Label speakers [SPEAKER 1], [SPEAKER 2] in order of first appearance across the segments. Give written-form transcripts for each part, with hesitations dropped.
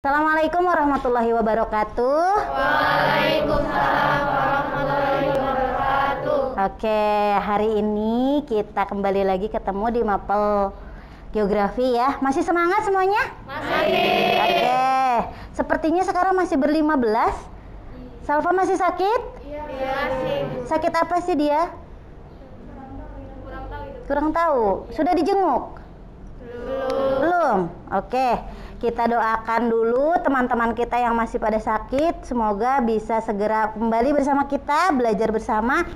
[SPEAKER 1] Assalamualaikum warahmatullahi wabarakatuh.
[SPEAKER 2] Waalaikumsalam warahmatullahi wabarakatuh.
[SPEAKER 1] Oke, hari ini kita kembali lagi ketemu di Mapel Geografi ya. Masih semangat semuanya?
[SPEAKER 2] Masih.
[SPEAKER 1] Oke, sepertinya sekarang masih ber-15. Salva masih sakit?
[SPEAKER 2] Iya, masih.
[SPEAKER 1] Sakit apa sih dia? Kurang tahu. Sudah dijenguk? Belum. Oke. Kita doakan dulu teman-teman kita yang masih pada sakit, semoga bisa segera kembali bersama kita, belajar bersama.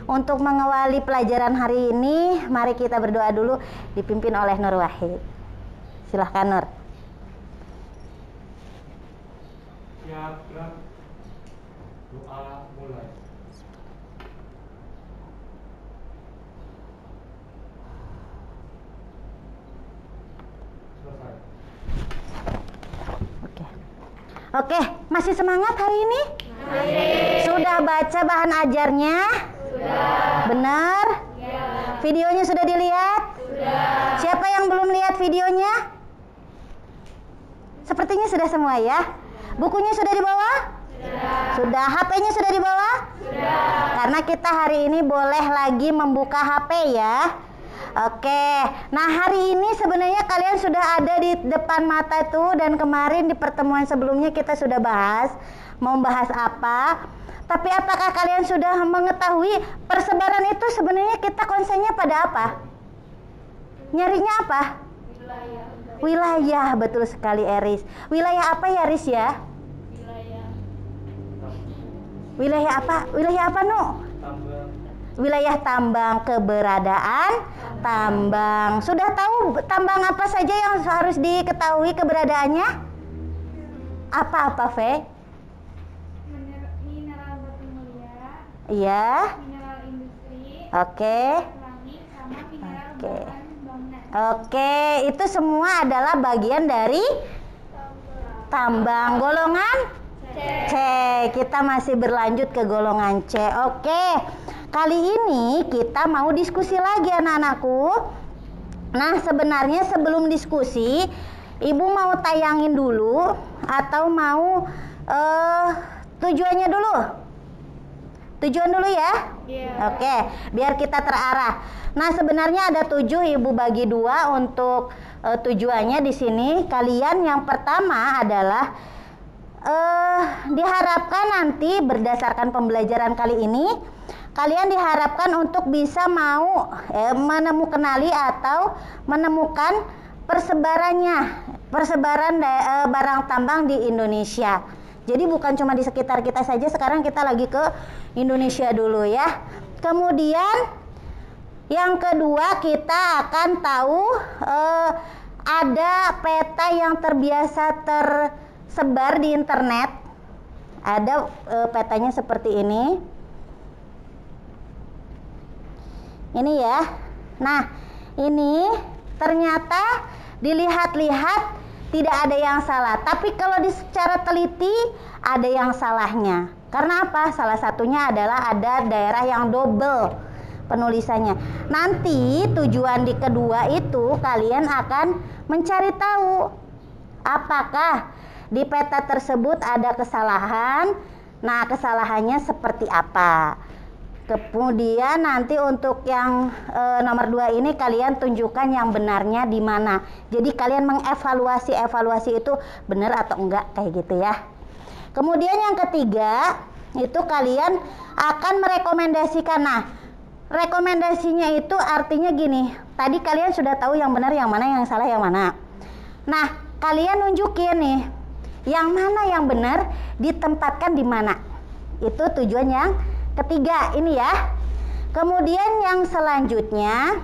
[SPEAKER 1] Untuk mengawali pelajaran hari ini, mari kita berdoa dulu, dipimpin oleh Nur Wahid. Silahkan Nur.
[SPEAKER 3] Siap, gerak. Doa mulai. Selesai.
[SPEAKER 1] Oke, masih semangat hari ini?
[SPEAKER 2] Masih.
[SPEAKER 1] Sudah baca bahan ajarnya?
[SPEAKER 2] Sudah.
[SPEAKER 1] Benar?
[SPEAKER 2] Ya.
[SPEAKER 1] Videonya sudah dilihat?
[SPEAKER 2] Sudah.
[SPEAKER 1] Siapa yang belum lihat videonya? Sepertinya sudah semua ya. Bukunya sudah dibawa?
[SPEAKER 2] Sudah.
[SPEAKER 1] Sudah. HP-nya sudah dibawa?
[SPEAKER 2] Sudah.
[SPEAKER 1] Karena kita hari ini boleh lagi membuka HP ya. Oke, nah hari ini sebenarnya kalian sudah ada di depan mata tuh, dan kemarin di pertemuan sebelumnya kita sudah bahas mau bahas apa. Tapi apakah kalian sudah mengetahui persebaran itu sebenarnya kita konsennya pada apa? Nyarinya apa? Wilayah, betul sekali Eris. Wilayah apa ya Eris ya? Wilayah apa? Wilayah apa Nu?
[SPEAKER 3] Tambah.
[SPEAKER 1] Wilayah tambang, keberadaan tambang. Sudah tahu tambang apa saja yang harus diketahui keberadaannya? Apa-apa, Fe?
[SPEAKER 2] Mineral batu mulia,
[SPEAKER 1] Iya.
[SPEAKER 2] mineral industri,
[SPEAKER 1] Oke.
[SPEAKER 2] langit, sama mineral
[SPEAKER 1] Oke.
[SPEAKER 2] bahan bangunan.
[SPEAKER 1] Oke, itu semua adalah bagian dari tambang. Golongan C. Kita masih berlanjut ke golongan C. Oke. Kali ini kita mau diskusi lagi anak-anakku. Nah, sebenarnya sebelum diskusi, Ibu mau tayangin dulu atau mau tujuannya dulu? Tujuan dulu ya?
[SPEAKER 2] Iya.
[SPEAKER 1] Oke, biar kita terarah. Nah, sebenarnya ada 7, Ibu bagi 2 untuk tujuannya di sini. Kalian yang pertama adalah diharapkan nanti berdasarkan pembelajaran kali ini, kalian diharapkan untuk bisa mau menemukan atau menemukan persebaran barang tambang di Indonesia. Jadi bukan cuma di sekitar kita saja, sekarang kita lagi ke Indonesia dulu ya. Kemudian yang kedua kita akan tahu ada peta yang terbiasa tersebar di internet. Ada petanya seperti ini. Ini ya. Nah, ini ternyata dilihat-lihat tidak ada yang salah. Tapi kalau secara teliti ada yang salahnya. Karena apa? Salah satunya adalah ada daerah yang double penulisannya. Nanti tujuan di kedua itu kalian akan mencari tahu apakah di peta tersebut ada kesalahan. Nah, kesalahannya seperti apa? Kemudian nanti untuk yang nomor 2 ini kalian tunjukkan yang benarnya di mana. Jadi kalian mengevaluasi itu benar atau enggak kayak gitu ya. Kemudian yang ketiga itu kalian akan merekomendasikan. Nah, rekomendasinya itu artinya gini. Tadi kalian sudah tahu yang benar yang mana, yang salah yang mana. Nah, kalian nunjukin nih yang mana yang benar ditempatkan di mana. Itu tujuan yang ketiga ini ya. Kemudian yang selanjutnya,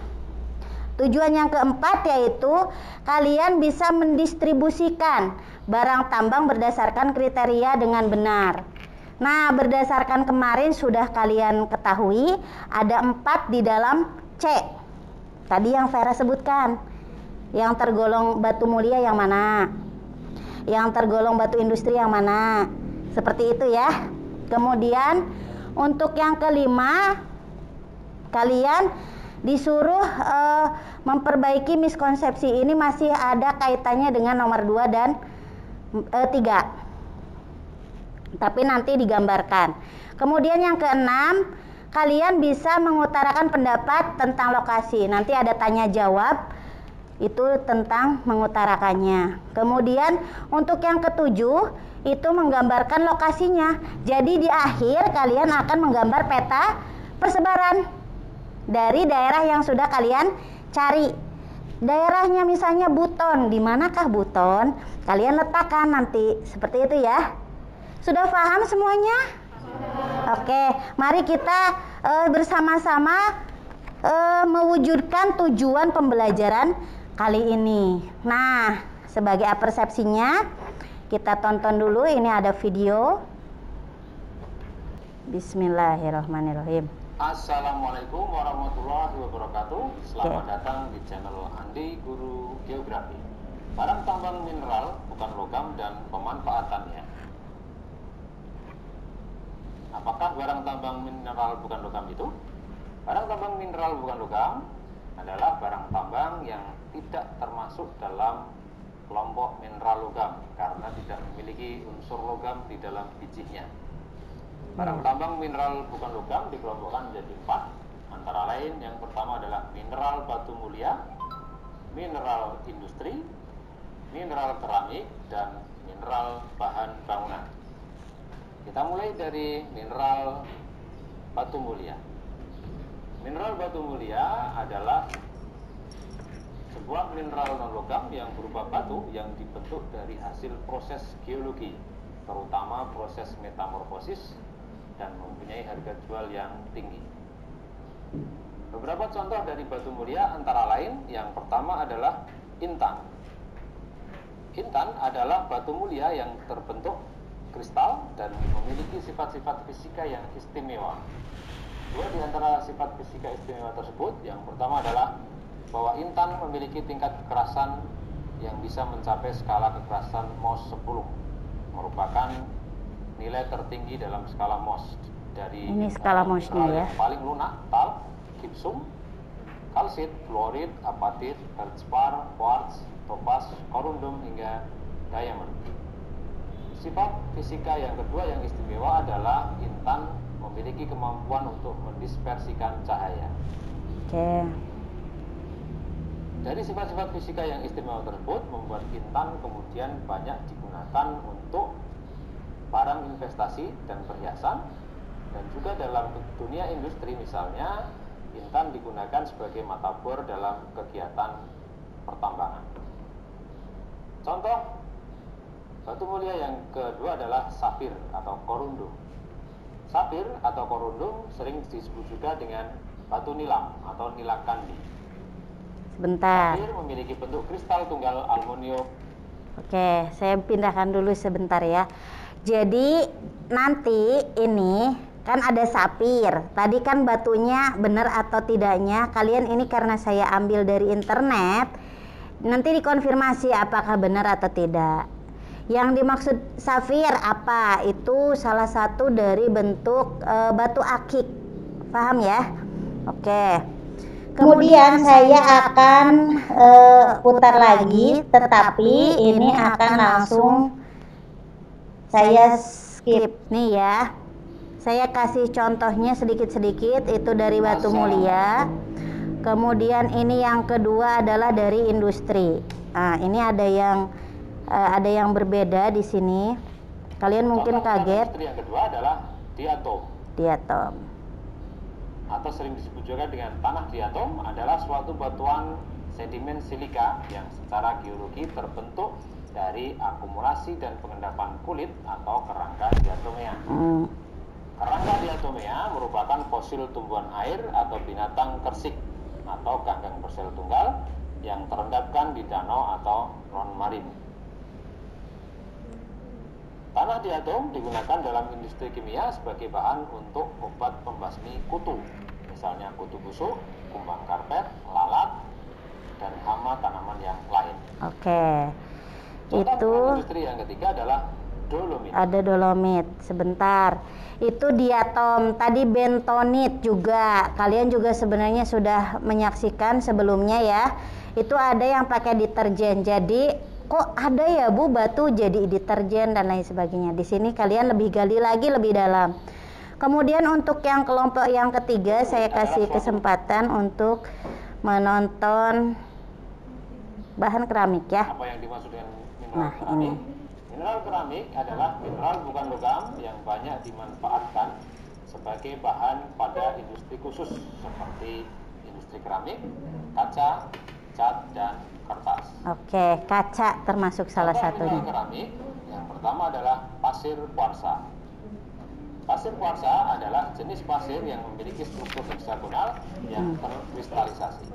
[SPEAKER 1] tujuan yang keempat yaitu kalian bisa mendistribusikan barang tambang berdasarkan kriteria dengan benar. Nah, berdasarkan kemarin sudah kalian ketahui ada 4 di dalam C. Tadi yang Vera sebutkan. Yang tergolong batu mulia yang mana? Yang tergolong batu industri yang mana? Seperti itu ya. Kemudian untuk yang kelima, kalian disuruh memperbaiki miskonsepsi ini masih ada kaitannya dengan nomor 2 dan 3. Tapi nanti digambarkan. Kemudian yang keenam, kalian bisa mengutarakan pendapat tentang lokasi. Nanti ada tanya jawab, itu tentang mengutarakannya. Kemudian untuk yang ketujuh, itu menggambarkan lokasinya. Jadi di akhir kalian akan menggambar peta persebaran dari daerah yang sudah kalian cari. Daerahnya misalnya Buton, di manakah Buton? Kalian letakkan nanti seperti itu ya. Sudah paham semuanya? Oke, mari kita bersama-sama mewujudkan tujuan pembelajaran kali ini. Nah, sebagai persepsinya, kita tonton dulu. Ini ada video. Bismillahirrahmanirrahim.
[SPEAKER 4] Assalamualaikum warahmatullahi wabarakatuh. Selamat datang di channel Andi Guru Geografi. Barang tambang mineral bukan logam dan pemanfaatannya. Apakah barang tambang mineral bukan logam itu? Barang tambang mineral bukan logam adalah barang tambang yang tidak termasuk dalam kelompok mineral logam karena tidak memiliki unsur logam di dalam bijinya. Barang tambang mineral bukan logam dikelompokkan menjadi 4, antara lain yang pertama adalah mineral batu mulia, mineral industri, mineral keramik, dan mineral bahan bangunan. Kita mulai dari mineral batu mulia. Mineral batu mulia adalah sebuah mineral non-logam yang berupa batu yang dibentuk dari hasil proses geologi, terutama proses metamorfosis, dan mempunyai harga jual yang tinggi. Beberapa contoh dari batu mulia antara lain, yang pertama adalah intan. Intan adalah batu mulia yang terbentuk kristal dan memiliki sifat-sifat fisika yang istimewa. Dua di antara sifat fisika istimewa tersebut, yang pertama adalah bahwa intan memiliki tingkat kekerasan yang bisa mencapai skala kekerasan Mohs 10, merupakan nilai tertinggi dalam skala Mohs. Dari
[SPEAKER 1] ini skala Mohsnya ya.
[SPEAKER 4] Yang paling lunak, talc, gypsum, kalsit, fluorid, apatit, feldspar, quartz, topaz, corundum hingga diamond. Sifat fisika yang kedua yang istimewa adalah intan memiliki kemampuan untuk mendispersikan cahaya.
[SPEAKER 1] Oke.
[SPEAKER 4] Dari sifat-sifat fisika yang istimewa tersebut membuat intan kemudian banyak digunakan untuk barang investasi dan perhiasan, dan juga dalam dunia industri misalnya intan digunakan sebagai mata bor dalam kegiatan pertambangan. Contoh batu mulia yang kedua adalah safir atau korundum. Safir atau korundum sering disebut juga dengan batu nilam atau nilakandi.
[SPEAKER 1] Sebentar.
[SPEAKER 4] Safir memiliki bentuk kristal tunggal aluminium.
[SPEAKER 1] Oke, saya pindahkan dulu sebentar ya. Jadi nanti ini kan ada safir. Tadi kan batunya benar atau tidaknya, kalian ini karena saya ambil dari internet, nanti dikonfirmasi apakah benar atau tidak. Yang dimaksud safir apa? Itu salah satu dari bentuk batu akik. Paham ya? Oke. Kemudian saya akan putar lagi, tetapi ini akan langsung saya skip nih ya. Saya kasih contohnya sedikit-sedikit, itu dari batu mulia. Kemudian ini yang kedua adalah dari industri. Nah, ini ada yang berbeda di sini. Kalian mungkin kaget.
[SPEAKER 4] Yang kedua adalah diatom.
[SPEAKER 1] Diatom.
[SPEAKER 4] Atau sering disebut juga dengan tanah diatom, adalah suatu batuan sedimen silika yang secara geologi terbentuk dari akumulasi dan pengendapan kulit atau kerangka diatomea. Kerangka diatomea merupakan fosil tumbuhan air atau binatang kersik atau ganggang bersel tunggal yang terendapkan di danau atau non-marin. Tanah diatom digunakan dalam industri kimia sebagai bahan untuk obat pembasmi kutu, misalnya kutu busuk, kumbang karpet, lalat, dan hama tanaman yang lain.
[SPEAKER 1] Oke.
[SPEAKER 4] Itu industri yang ketiga adalah dolomit.
[SPEAKER 1] Ada dolomit. Sebentar. Itu diatom. Tadi bentonit juga. Kalian juga sebenarnya sudah menyaksikan sebelumnya ya. Itu ada yang pakai deterjen. Jadi kok ada ya Bu batu jadi deterjen dan lain sebagainya. Di sini kalian lebih gali lagi lebih dalam. Kemudian untuk yang kelompok yang ketiga saya kasih kesempatan untuk menonton bahan keramik ya.
[SPEAKER 4] Apa yang dimaksud dengan mineral
[SPEAKER 1] Nah,
[SPEAKER 4] keramik?
[SPEAKER 1] ini.
[SPEAKER 4] Mineral keramik adalah mineral bukan logam yang banyak dimanfaatkan sebagai bahan pada industri khusus seperti industri keramik, kaca, cat, dan kertas.
[SPEAKER 1] Oke, kaca termasuk salah
[SPEAKER 4] Contoh
[SPEAKER 1] satunya.
[SPEAKER 4] mineral keramik yang pertama adalah pasir kuarsa. Pasir kuarsa adalah jenis pasir yang memiliki struktur heksagonal yang terkristalisasi.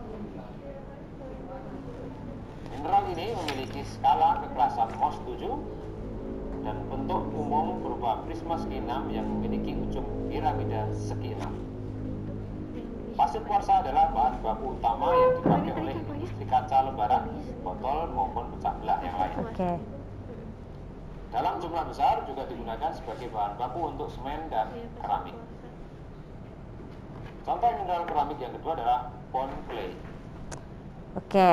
[SPEAKER 4] Mineral ini memiliki skala keklasan Mohs 7 dan bentuk umum berupa prisma segi 6 yang memiliki ujung piramida segi 6. Pasir kuarsa adalah bahan baku utama yang dipakai oleh industri kaca lembaran, botol maupun pecah belah yang lain.
[SPEAKER 1] Oke.
[SPEAKER 4] Dalam jumlah besar juga digunakan sebagai bahan baku untuk semen dan keramik. Contoh mineral keramik yang kedua adalah pond clay.
[SPEAKER 1] Oke.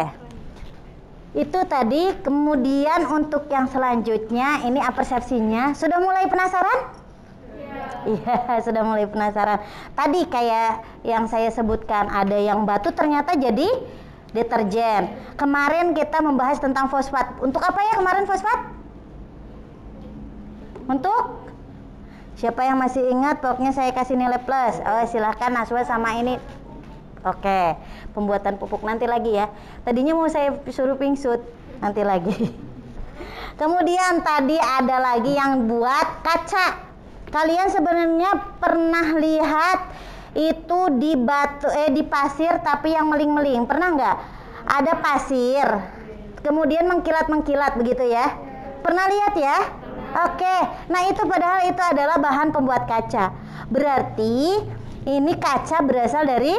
[SPEAKER 1] Itu tadi, kemudian untuk yang selanjutnya ini persepsinya. Sudah mulai penasaran? Iya, sudah mulai penasaran. Tadi kayak yang saya sebutkan, ada yang batu ternyata jadi deterjen. Kemarin kita membahas tentang fosfat. Untuk apa ya kemarin fosfat? Untuk siapa yang masih ingat? Pokoknya saya kasih nilai plus. Oh, silahkan Naswa sama ini. Oke, pembuatan pupuk nanti lagi ya. Tadinya mau saya suruh pingsut, nanti lagi. Kemudian tadi ada lagi yang buat kaca. Kalian sebenarnya pernah lihat itu di batu di pasir tapi yang meling-meling. Pernah nggak? Ada pasir, kemudian mengkilat-mengkilat begitu ya. Pernah lihat ya? Oke, nah itu padahal itu adalah bahan pembuat kaca. Berarti ini kaca berasal dari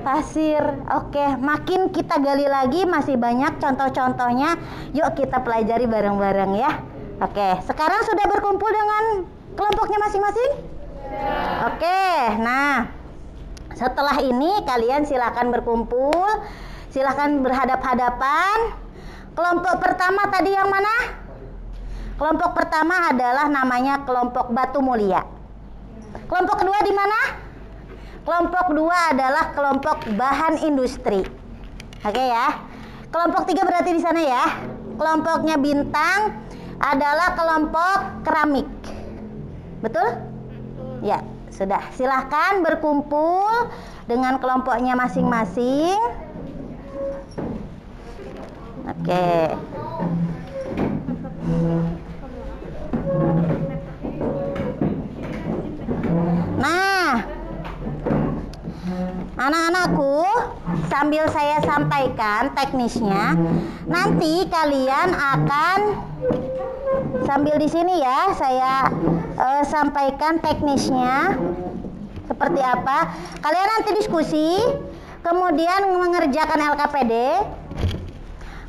[SPEAKER 1] pasir. Oke, makin kita gali lagi masih banyak contoh-contohnya. Yuk kita pelajari bareng-bareng ya. Oke, sekarang sudah berkumpul dengan kelompoknya masing-masing? Oke, nah setelah ini kalian silakan berkumpul, silakan berhadap-hadapan. Kelompok pertama tadi yang mana? Kelompok pertama adalah namanya kelompok batu mulia. Kelompok kedua di mana? Kelompok dua adalah kelompok bahan industri. Oke ya. Kelompok tiga berarti di sana ya. Kelompoknya bintang adalah kelompok keramik. Betul? Ya, sudah. Silahkan berkumpul dengan kelompoknya masing-masing. Oke. Nah, anak-anakku, sambil saya sampaikan teknisnya, nanti kalian akan sambil di sini ya, saya sampaikan teknisnya seperti apa. Kalian nanti diskusi, kemudian mengerjakan LKPD.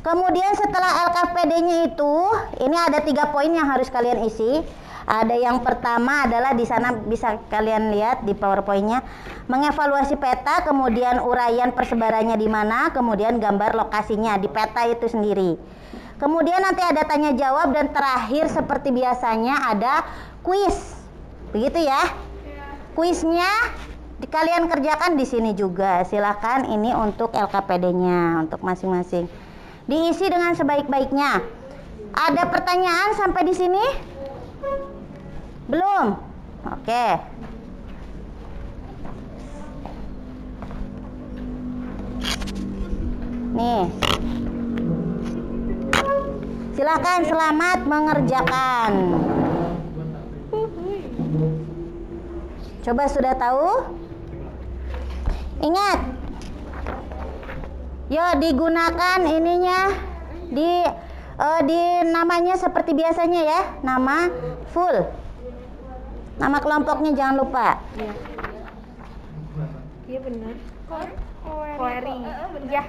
[SPEAKER 1] Kemudian setelah LKPD-nya itu, ini ada 3 poin yang harus kalian isi. Ada yang pertama adalah di sana bisa kalian lihat di PowerPoint-nya, mengevaluasi peta, kemudian uraian persebarannya di mana, kemudian gambar lokasinya di peta itu sendiri. Kemudian nanti ada tanya jawab dan terakhir seperti biasanya ada kuis. Begitu ya? Kuisnya kalian kerjakan di sini juga. Silakan ini untuk LKPD-nya untuk masing-masing. Diisi dengan sebaik-baiknya. Ada pertanyaan sampai di sini? Belum? Oke. Nih. Silakan selamat mengerjakan. Coba sudah tahu? Ingat. Yo, digunakan ininya di namanya seperti biasanya ya, nama full. Nama kelompoknya jangan lupa.
[SPEAKER 2] Iya benar. Query. Ya.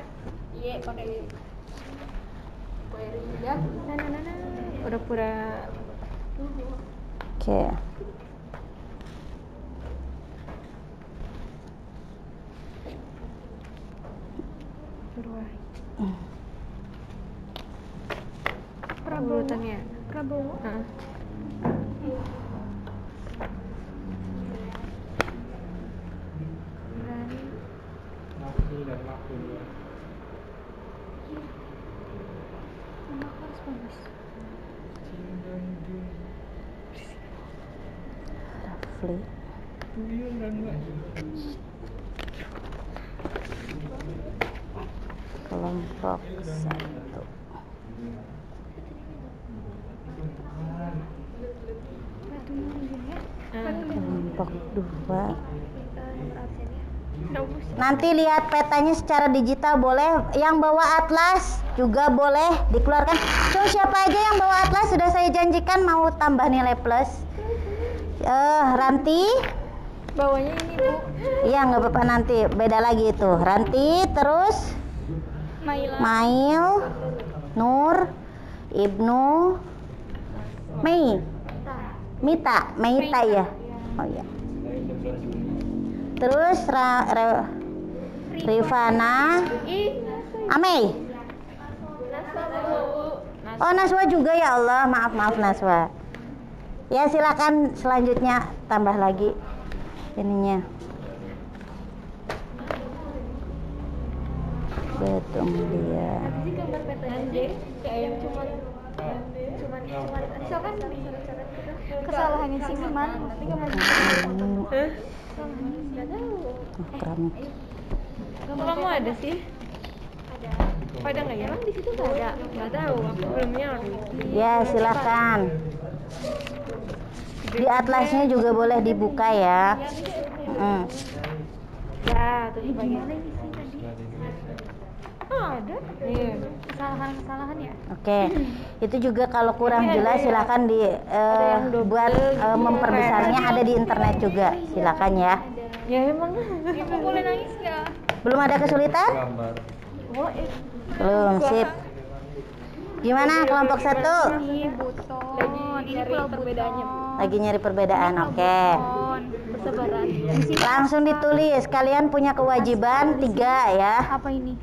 [SPEAKER 2] Iya, pakai query ya. Nah. Pura-pura.
[SPEAKER 1] Oke.
[SPEAKER 3] Nafsu dan makhluk ya.
[SPEAKER 1] Rafli.
[SPEAKER 3] Dia dan
[SPEAKER 1] Kelompok 1. Kelompok 2. Nanti lihat petanya secara digital boleh, yang bawa atlas juga boleh dikeluarkan. So, siapa aja yang bawa atlas sudah saya janjikan mau tambah nilai plus. Ranti.
[SPEAKER 2] Bawahnya ini Bu.
[SPEAKER 1] Iya nggak apa-apa, nanti beda lagi itu. Ranti, terus
[SPEAKER 2] Maila.
[SPEAKER 1] Mail, Nur, Ibnu, Mei, Mita ya. Oh iya. Terus Rifana, Amei. Oh Naswa juga, ya Allah, maaf Naswa. Ya silakan selanjutnya tambah lagi ininya. Betul dia.
[SPEAKER 2] Sih gambar petanya kayak cuma so kan kesalahannya sih gimana? Nanti gambar nggak tahu.
[SPEAKER 1] Keramik.
[SPEAKER 2] Kamu ada sih? Ada. Pada nggak ya? Emang di situ nggak ada? Nggak tahu. Aku belum nyari.
[SPEAKER 1] Ya silakan. Di atlasnya juga boleh dibuka ya.
[SPEAKER 2] Ya, terus gimana ini sih tadi? Oh, ada? Iya. Kesalahan ya?
[SPEAKER 1] Oke. Itu juga kalau kurang jelas silakan buat memperbesarnya, ada di internet juga. Silakan ya.
[SPEAKER 2] Ya emang. Ibu boleh nangis nggak?
[SPEAKER 1] Belum ada kesulitan?
[SPEAKER 3] gambar.
[SPEAKER 2] Oh,
[SPEAKER 1] Belum, sip. Gimana kelompok 1?
[SPEAKER 2] Ini buton. Ini pulau perbedaannya.
[SPEAKER 1] Lagi nyari perbedaan, oke.
[SPEAKER 2] Bersebaran.
[SPEAKER 1] Langsung ditulis, kalian punya kewajiban 3 ya.
[SPEAKER 2] Apa ini?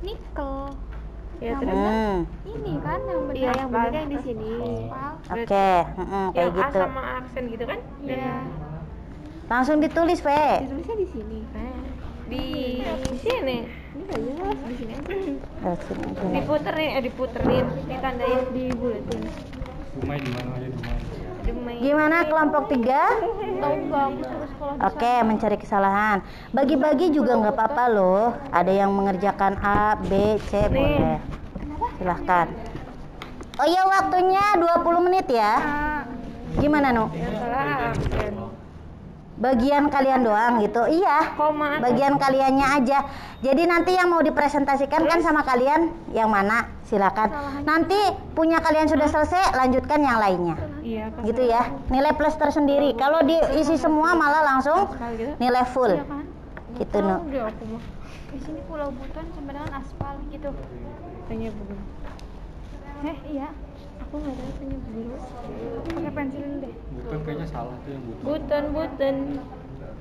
[SPEAKER 2] Nikel. Ya, ini kan yang benar. Iya, yang benar yang di sini.
[SPEAKER 1] Oke, kayak gitu.
[SPEAKER 2] sama aksen gitu kan? Iya.
[SPEAKER 1] Langsung ditulis, Fe.
[SPEAKER 2] Ditulisnya di sini. Di sini. Ini enggak jelas di sini. Diputerin, ditandain di buletin.
[SPEAKER 3] Dumai di mana aja Dumai.
[SPEAKER 1] Gimana kelompok 3?
[SPEAKER 2] Tahu enggak aku suruh sekolah.
[SPEAKER 1] Oke, mencari kesalahan. Bagi-bagi juga nggak apa-apa loh. Ada yang mengerjakan A, B, C, boleh. Silahkan. Oh iya, waktunya 20 menit ya. Gimana, Nu?
[SPEAKER 2] Salah aksen.
[SPEAKER 1] Bagian kalian doang gitu? Iya,
[SPEAKER 2] Koma.
[SPEAKER 1] bagian kaliannya aja. Jadi nanti yang mau dipresentasikan kan sama kalian yang mana? Silakan. Nanti punya kalian sudah selesai, lanjutkan yang lainnya.
[SPEAKER 2] Iya,
[SPEAKER 1] Gitu ya. Nilai plus tersendiri. Kalau diisi semua malah langsung nilai full.
[SPEAKER 2] Iya kan?
[SPEAKER 1] Gitu, Nu.
[SPEAKER 2] Udah aku mah. Di sini Pulau Buton sama dengan aspal gitu. Tanya belum. Iya. Aku nggak tahu tanya biru. Pakai pensil deh.
[SPEAKER 3] Buton kayaknya salah tuh yang buton.
[SPEAKER 2] Buton.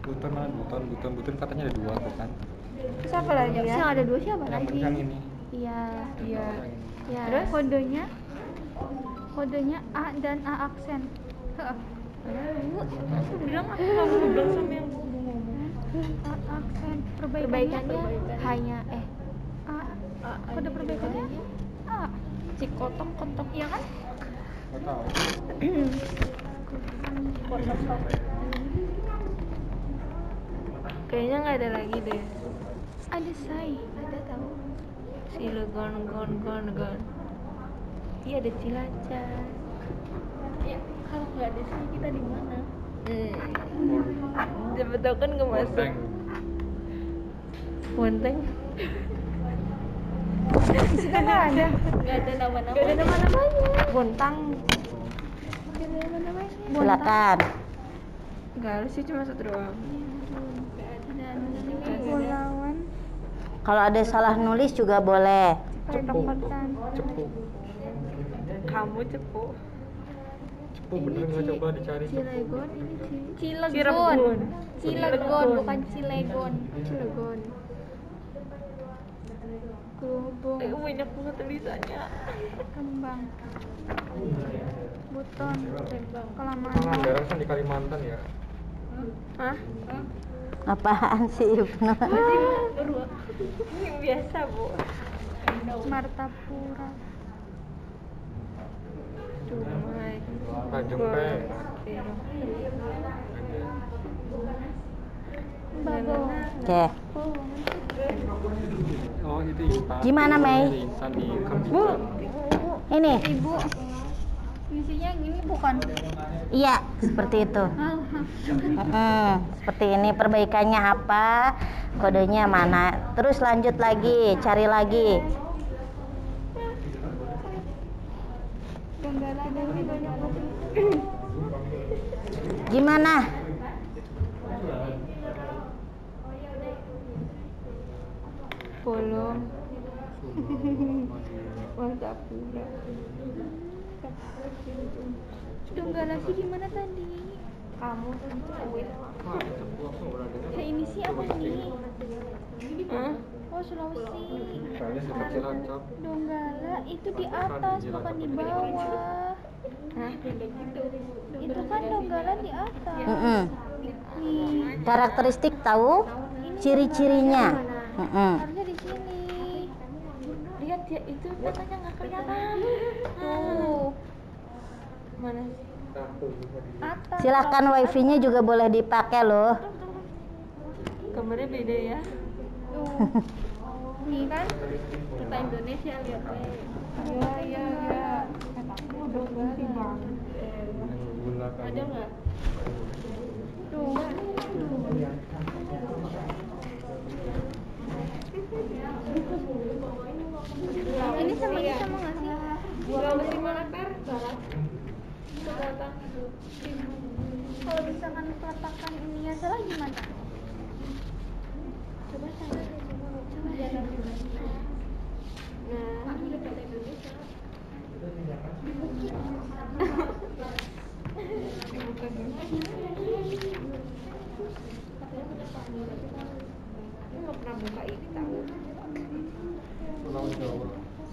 [SPEAKER 3] Buton mana buton katanya ada 2 tuh kan.
[SPEAKER 2] Terus apa lagi ya? Yang ada 2 siapa
[SPEAKER 3] Yang
[SPEAKER 2] lagi?
[SPEAKER 3] yang ini.
[SPEAKER 2] Iya.
[SPEAKER 3] Yang
[SPEAKER 2] Ya. Terus kodenya A dan A aksen. Aku bilang aku nggak mau ngobrol sama yang ngomong. A aksen. Perbaikannya hanya A. Kode perbaikannya A. Si kotok iya kan?
[SPEAKER 3] Nggak tahu.
[SPEAKER 2] Kayaknya nggak ada lagi deh. Ada ada tahu. Cilegon. Iya ada Cilacap. Ya kalau nggak ada sih kita di mana? Siapa tahu kan nggak masuk. Bonteng. Di situ nggak ada. Nggak ada nama-namanya. Bontang. Nggak ada nama-namanya.
[SPEAKER 1] Silakan.
[SPEAKER 2] Nggak ada sih, cuma 1 doang. Pulauan.
[SPEAKER 1] Kalau ada salah nulis juga boleh.
[SPEAKER 3] Cepu.
[SPEAKER 2] Kamu cepu.
[SPEAKER 3] Cepu bener nggak, coba dicari cepu.
[SPEAKER 2] Cilegon ini Cilegon. Cilegon bukan Cilegon. Gerobong. Banyak banget tulisannya. Kembang. Buton. Kelamaan.
[SPEAKER 3] Pangandaran kan di Kalimantan ya.
[SPEAKER 2] Hah?
[SPEAKER 1] Apaan sih Ibnu?
[SPEAKER 2] Ini biasa, Bu. Martapura. Dumai.
[SPEAKER 3] Tanjung Peng.
[SPEAKER 2] Babo.
[SPEAKER 1] Oke.
[SPEAKER 3] Oh itu Intan.
[SPEAKER 1] Gimana, Mei?
[SPEAKER 3] Intan di Kambikan.
[SPEAKER 1] Ini.
[SPEAKER 2] Ibu. Isinya gini bukan?
[SPEAKER 1] Iya, seperti itu. Seperti ini, perbaikannya apa, kodenya mana. Terus lanjut lagi, cari lagi. Gimana?
[SPEAKER 2] Bolong. Mantap pula. Donggala sih gimana tadi? Kamu saya ini sih apa ini? Hah? Oh Sulawesi.
[SPEAKER 3] Soalnya sudah Cilacap.
[SPEAKER 2] Donggala itu di atas bukan di bawah. Hah? Itu kan Donggala di atas. Nih,
[SPEAKER 1] Karakteristik tahu, ciri-cirinya.
[SPEAKER 2] harusnya di sini. Lihat ya itu katanya nggak kelihatan. Tuh. Mana sih? Atas.
[SPEAKER 1] Silakan wifi-nya juga boleh dipakai loh.
[SPEAKER 2] Gambarnya beda ya. Tuh. Nih kan kita Indonesia lihat. Iya. Ada nggak? Tuh. Ini sama nggak sih? Sulawesi Makassar barat. Selatan. Kalau misalkan peletakan ininya salah gimana? Coba sana coba jalan. Nah, ini peta Indonesia. Nggak pernah buka ini tahu.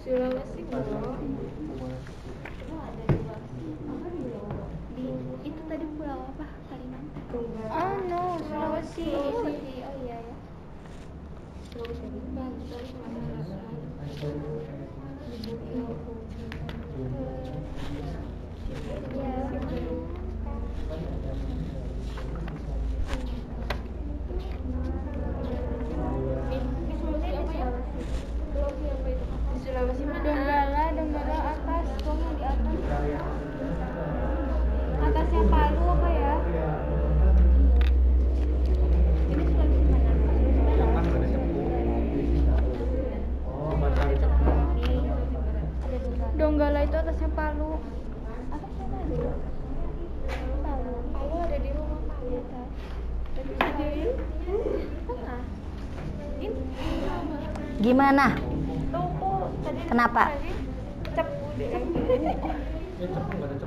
[SPEAKER 2] Sulawesi belum. Itu tadi pulau apa? Kalimantan. Oh no, Sulawesi. Oh iya ya. Sulawesi Donggala atas, tuh yang di atas. Atasnya Palu apa ya? Ini Sulawesi mana?
[SPEAKER 3] Kan ada Cepu.
[SPEAKER 2] Donggala itu atasnya Palu. Atasnya Palu. Palu ada di rumah Palu. Ada ya? Tengah. Ini.
[SPEAKER 1] Gimana?
[SPEAKER 2] Toko tadi.
[SPEAKER 1] Kenapa?
[SPEAKER 2] Cepu deh.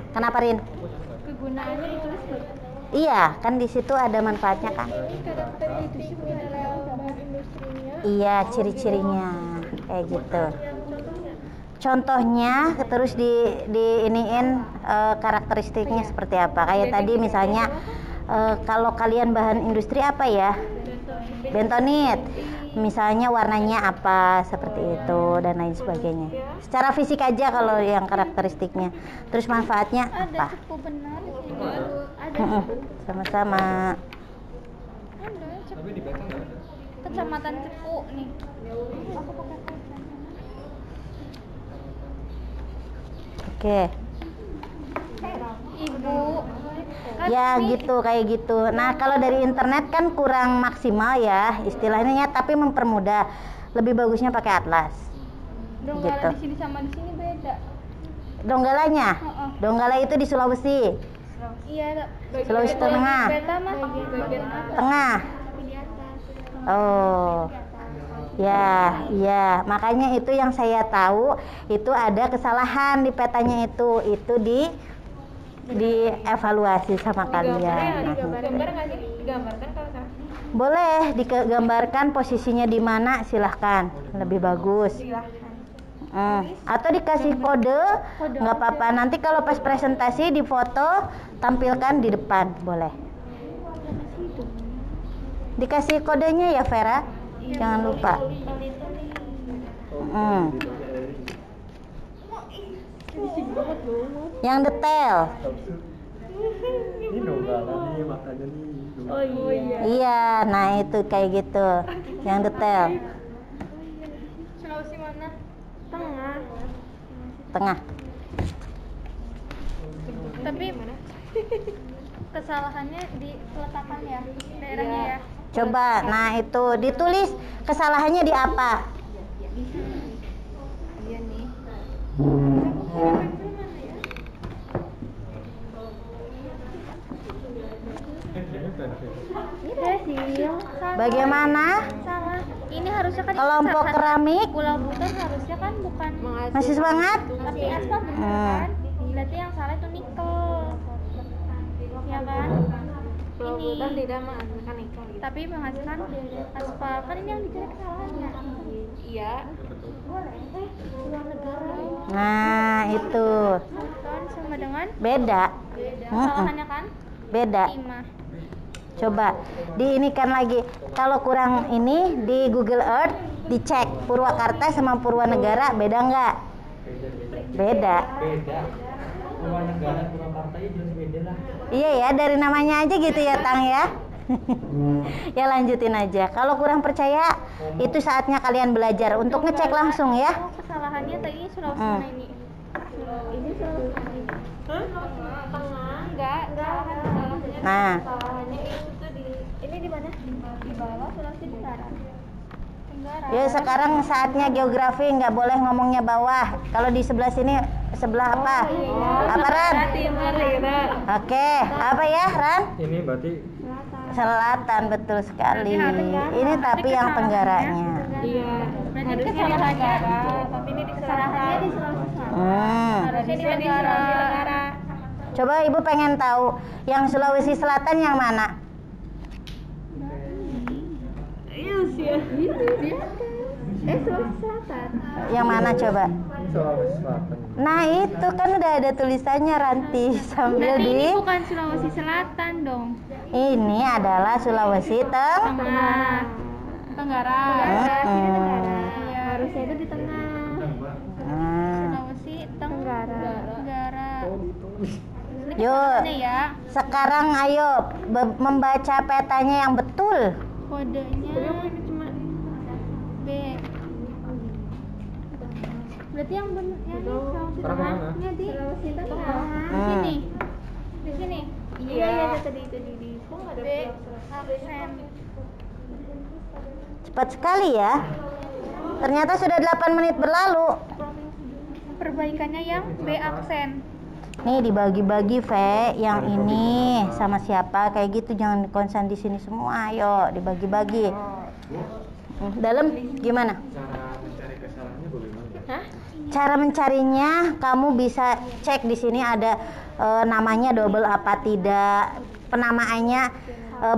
[SPEAKER 1] Kenapa Rin?
[SPEAKER 2] Kegunaannya ditulis nggak?
[SPEAKER 1] Iya, kan di situ ada manfaatnya kan?
[SPEAKER 2] Karakter itu sih mineral bahan industrinya.
[SPEAKER 1] Iya, ciri-cirinya kayak gitu. Contohnya terus di iniin karakteristiknya seperti apa? Kayak tadi misalnya kalau kalian bahan industri apa ya? Bentonit. Misalnya warnanya apa seperti itu dan lain sebagainya. Secara fisik aja kalau yang karakteristiknya. Terus manfaatnya
[SPEAKER 2] Ada
[SPEAKER 1] apa?
[SPEAKER 2] cepu benar di sini. Ada
[SPEAKER 1] Mm-mm, sama-sama.
[SPEAKER 2] Ada cepu.
[SPEAKER 3] Tapi di Batam nggak ada.
[SPEAKER 2] Kecamatan Cepu nih. Aku pakai pulsa.
[SPEAKER 1] Oke.
[SPEAKER 2] Ibu. Kan
[SPEAKER 1] Ya
[SPEAKER 2] ini
[SPEAKER 1] gitu, kayak gitu. Nah kalau dari internet kan kurang maksimal ya istilahnya, tapi mempermudah. Lebih bagusnya pakai atlas.
[SPEAKER 2] Donggala
[SPEAKER 1] gitu.
[SPEAKER 2] di sini sama di sini beda.
[SPEAKER 1] Donggalanya?
[SPEAKER 2] Heeh.
[SPEAKER 1] Donggala itu di Sulawesi.
[SPEAKER 2] Iya,
[SPEAKER 1] Sulawesi Tengah.
[SPEAKER 2] Peta mah bagian atas.
[SPEAKER 1] Tengah.
[SPEAKER 2] Tapi di atas.
[SPEAKER 1] Oh. Ya, iya. Makanya itu yang saya tahu itu ada kesalahan di petanya itu dievaluasi sama kalian. Nah,
[SPEAKER 2] Gambar nggak sih? Digambarkan kalau salah.
[SPEAKER 1] boleh digambarkan posisinya di mana, silahkan, lebih bagus.
[SPEAKER 2] Silahkan.
[SPEAKER 1] Atau dikasih kode, nggak apa-apa. Nanti kalau pas presentasi di foto tampilkan di depan, boleh. Dikasih kodenya ya Vera, jangan lupa. Yang detail.
[SPEAKER 3] Ini dong nih makanya nih.
[SPEAKER 2] Oh iya.
[SPEAKER 1] Iya, nah itu kayak gitu, yang detail.
[SPEAKER 2] Sulawesi mana? Tengah.
[SPEAKER 1] Tengah.
[SPEAKER 2] Tapi kesalahannya di peletakan ya, daerahnya ya.
[SPEAKER 1] Coba, nah itu ditulis kesalahannya di apa?
[SPEAKER 2] Iya nih. Iya sih.
[SPEAKER 1] Bagaimana?
[SPEAKER 2] Salah. Ini harusnya kan
[SPEAKER 1] Kelompok keramik.
[SPEAKER 2] Pulau Buton harusnya kan bukan
[SPEAKER 1] Masih semangat?
[SPEAKER 2] tapi aspal bener kan? Berarti yang salah itu nikel. Ya kan?
[SPEAKER 5] Pulau
[SPEAKER 2] Ini.
[SPEAKER 5] Buton tidak menghasilkan nikel gitu.
[SPEAKER 2] Tapi menghasilkan aspal. Kan ini yang dicari kesalahannya.
[SPEAKER 5] Iya.
[SPEAKER 2] Luar negara.
[SPEAKER 1] Nah itu
[SPEAKER 2] Buton sama dengan
[SPEAKER 1] beda.
[SPEAKER 2] kesalahannya kan?
[SPEAKER 1] Beda.
[SPEAKER 2] Timah.
[SPEAKER 1] Coba diinikan lagi. Kalau kurang ini di Google Earth dicek Purwakarta sama Purwanegara beda nggak? Beda.
[SPEAKER 3] Beda. Purwanegara Purwakarta ya jelas beda lah.
[SPEAKER 1] Iya ya, dari namanya aja gitu ya Tang ya. Ya lanjutin aja. Kalau kurang percaya, itu saatnya kalian belajar untuk ngecek langsung ya.
[SPEAKER 2] Oh, kesalahannya tadi Sulawesi mana ini? Ini Sulawesi mana ini?
[SPEAKER 5] Tengah enggak kesalahannya
[SPEAKER 1] Nah,
[SPEAKER 5] itu tuh
[SPEAKER 2] Ini di mana? Di bawah Sulawesi Tenggara. Tenggara.
[SPEAKER 1] ya sekarang saatnya geografi, nggak boleh ngomongnya bawah. Kalau di sebelah sini sebelah apa? Apa Ran?
[SPEAKER 5] timur gitu.
[SPEAKER 1] Oke, apa ya Ran?
[SPEAKER 3] Ini berarti
[SPEAKER 1] Selatan, betul sekali. Ini tapi yang tenggaranya.
[SPEAKER 5] Iya.
[SPEAKER 2] Berarti
[SPEAKER 5] Harusnya di
[SPEAKER 2] kesalahannya
[SPEAKER 5] Tenggara, tapi ini di
[SPEAKER 2] kesalahannya di Sulawesi Selatan. Harusnya di
[SPEAKER 5] Harusnya di
[SPEAKER 2] Tenggara.
[SPEAKER 5] Sulawesi Tenggara.
[SPEAKER 1] Coba Ibu pengen tahu yang Sulawesi Selatan yang mana?
[SPEAKER 5] Iya sih. Itu dia. Sulawesi Selatan.
[SPEAKER 1] Yang mana coba?
[SPEAKER 3] Sulawesi Selatan.
[SPEAKER 1] Nah itu kan udah ada tulisannya Ranti sambil
[SPEAKER 2] Berarti ini
[SPEAKER 1] di.
[SPEAKER 2] bukan Sulawesi Selatan dong.
[SPEAKER 1] Ini adalah Sulawesi
[SPEAKER 2] Tengah. Tenggara.
[SPEAKER 5] Iya. Harusnya itu di tengah.
[SPEAKER 1] Nah,
[SPEAKER 2] Sulawesi Tenggara. Tenggara. Ini
[SPEAKER 1] Yuk.
[SPEAKER 2] kesalahannya ya.
[SPEAKER 1] sekarang ayo membaca petanya yang betul.
[SPEAKER 2] Kodenya B. Berarti yang benar yang di Sulawesi
[SPEAKER 3] Sekarang
[SPEAKER 2] Tengah.
[SPEAKER 3] kemana?
[SPEAKER 2] Ini di Sulawesi Tengah. Di
[SPEAKER 1] Hmm.
[SPEAKER 2] sini. Di sini.
[SPEAKER 5] Iya, tadi itu di
[SPEAKER 2] B. Aksen.
[SPEAKER 1] Cepat sekali ya. Ternyata sudah 8 menit berlalu.
[SPEAKER 2] Perbaikannya yang B aksen.
[SPEAKER 1] Nih dibagi-bagi Ve, yang ini sama siapa kayak gitu, jangan konsen di sini semua. Ayo dibagi-bagi. Dalam gimana?
[SPEAKER 3] Cara mencari kesalahannya bagaimana?
[SPEAKER 1] Cara mencarinya kamu bisa cek di sini ada namanya double apa tidak, penamaannya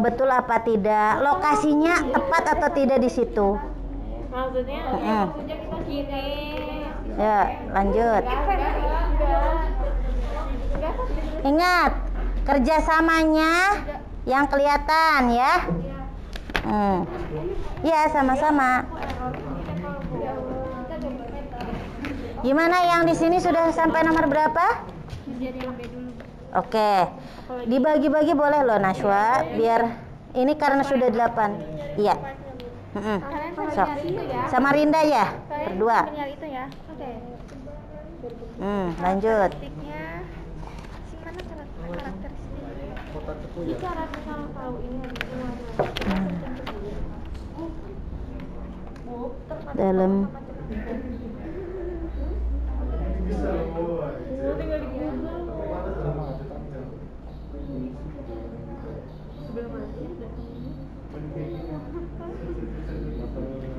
[SPEAKER 1] betul apa tidak, lokasinya tepat atau tidak di situ.
[SPEAKER 5] Maksudnya gini.
[SPEAKER 1] Ya, lanjut. Ingat, kerjasamanya yang kelihatan ya. Ya, sama-sama. Gimana yang di sini sudah sampai nomor berapa? Oke. Dibagi-bagi boleh loh Nashwa, biar ini karena sudah 8. Iya. Sok. Sama Rinda ya? Berdua.
[SPEAKER 2] Penyari itu ya. Oke.
[SPEAKER 1] Lanjut.
[SPEAKER 2] Titiknya si mana karakteristik?
[SPEAKER 3] Kota Cepu ya.
[SPEAKER 5] Cara kita tahu ini
[SPEAKER 1] Dalam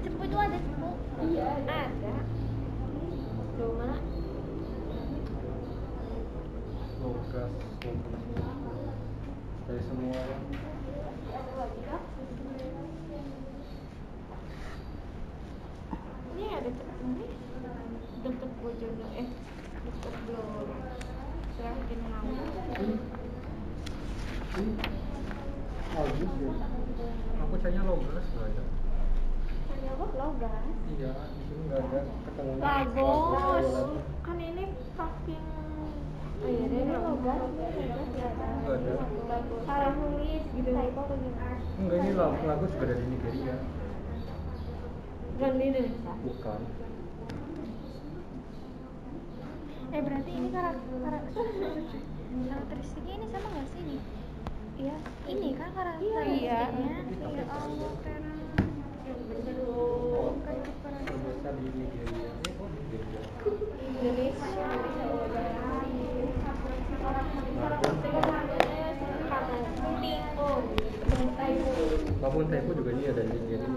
[SPEAKER 2] Cepu itu ada cepu.
[SPEAKER 5] Iya, ada. Cuma
[SPEAKER 3] Logas. Dari semua.
[SPEAKER 5] ini ada cepu ini. Bojono deket belum serahin mau
[SPEAKER 3] Aku canya logas nggak ada.
[SPEAKER 5] hanya logas
[SPEAKER 3] Iya, di sini nggak ada ketemu.
[SPEAKER 5] bagus kan ini saking oh iya deh logas nggak ada
[SPEAKER 3] Nggak ada.
[SPEAKER 5] salah nulis gitu typo apa gimana
[SPEAKER 3] Enggak, ini lagu juga dari Nigeria.
[SPEAKER 5] bukan di Indonesia
[SPEAKER 3] Bukan.
[SPEAKER 2] Berarti ini karakteristiknya ini sama nggak sih ini?
[SPEAKER 5] iya
[SPEAKER 2] Ini kan karakteristiknya.
[SPEAKER 5] iya
[SPEAKER 2] Ya Allah, keren.
[SPEAKER 3] Terbiasa di Nigeria. Oh, Nigeria.
[SPEAKER 5] Indonesia
[SPEAKER 3] Babon Tempo juga ini ada di Nigeria.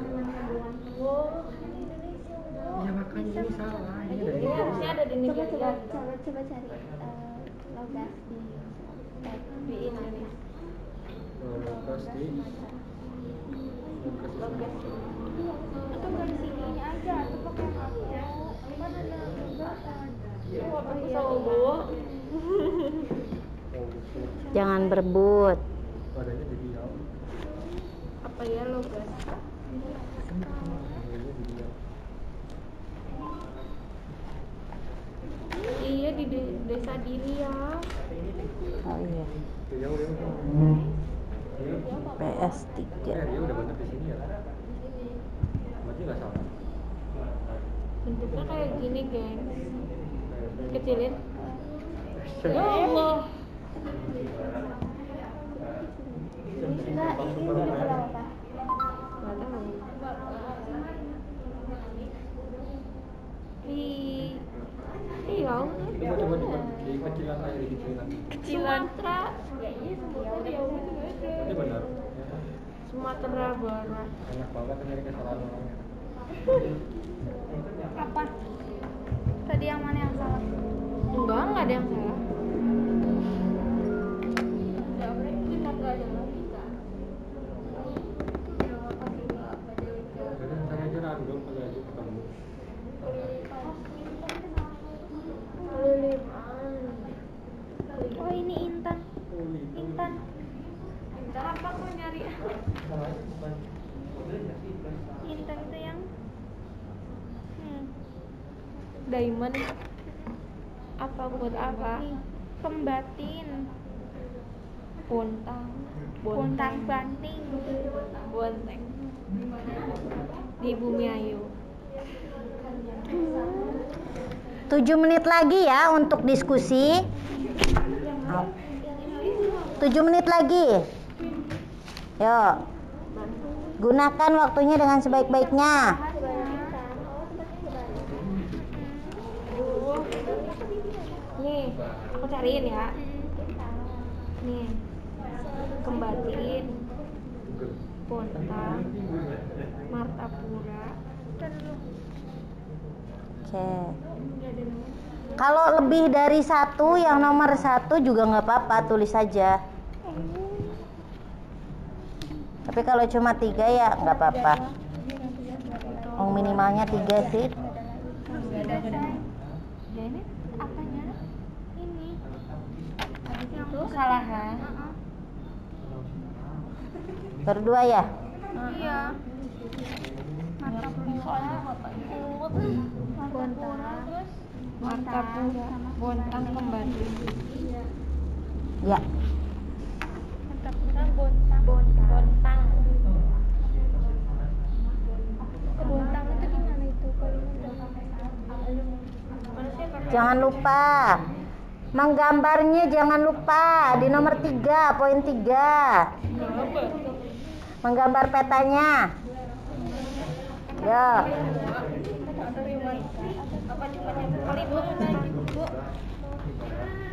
[SPEAKER 3] Iya makanya ini salah. Ini dari
[SPEAKER 5] harusnya ada di Nigeria
[SPEAKER 2] Coba cari logas
[SPEAKER 5] di Indonesia
[SPEAKER 3] Logas di.
[SPEAKER 2] atau nggak di sini aja atau pakai aku kan ada logasan.
[SPEAKER 1] Jangan berebut.
[SPEAKER 3] Adanya di Riau.
[SPEAKER 5] apa ya logas
[SPEAKER 3] Adanya di Riau.
[SPEAKER 5] iya di desa di Riau
[SPEAKER 1] Oh iya.
[SPEAKER 3] Riau ya.
[SPEAKER 1] PS3.
[SPEAKER 3] Riau udah banyak di sini ya. Berarti nggak salah.
[SPEAKER 5] bentuknya kayak gini geng kecilin ya Allah nggak tahu di Riau
[SPEAKER 3] Coba di kecilan aja di kecilan.
[SPEAKER 5] Sumatera kayaknya Sumatera Riau itu beda
[SPEAKER 3] Ini benar.
[SPEAKER 5] Sumatera Barat
[SPEAKER 3] Enak banget nyari kesalahan orangnya.
[SPEAKER 2] Apa? Tadi yang mana yang salah?
[SPEAKER 5] enggak ada yang salah
[SPEAKER 3] Jadi saya aja random kali aja ketemu.
[SPEAKER 2] Oh ini Intan. Intan.
[SPEAKER 5] apa kok nyari
[SPEAKER 2] Intan itu yang
[SPEAKER 5] diamond apa buat apa
[SPEAKER 2] pembatin.
[SPEAKER 5] bontang
[SPEAKER 2] Bontang banting.
[SPEAKER 5] bonteng di Bumi Ayu
[SPEAKER 1] 7 menit lagi ya untuk diskusi. 7 menit lagi. Yuk. Gunakan waktunya dengan sebaik-baiknya.
[SPEAKER 5] nih aku cariin ya nih kembatin bontang martapura
[SPEAKER 1] Oke. Kalau lebih dari satu, yang nomor 1 juga nggak apa-apa, tulis saja. Tapi kalau cuma 3 ya nggak apa-apa. Oh, minimalnya 3 sih.
[SPEAKER 2] Ya ini apanya? Ini.
[SPEAKER 5] itu kesalahan
[SPEAKER 1] Baru 2 ya?
[SPEAKER 2] Iya. Mata soalnya
[SPEAKER 5] martapura bontang kembatin
[SPEAKER 1] Ya.
[SPEAKER 2] Martapura bontang.
[SPEAKER 5] bontang
[SPEAKER 2] Bontang itu gimana itu? Kalau
[SPEAKER 1] Jangan lupa menggambarnya, jangan lupa di nomor 3, poin 3. Menggambar petanya. Ya.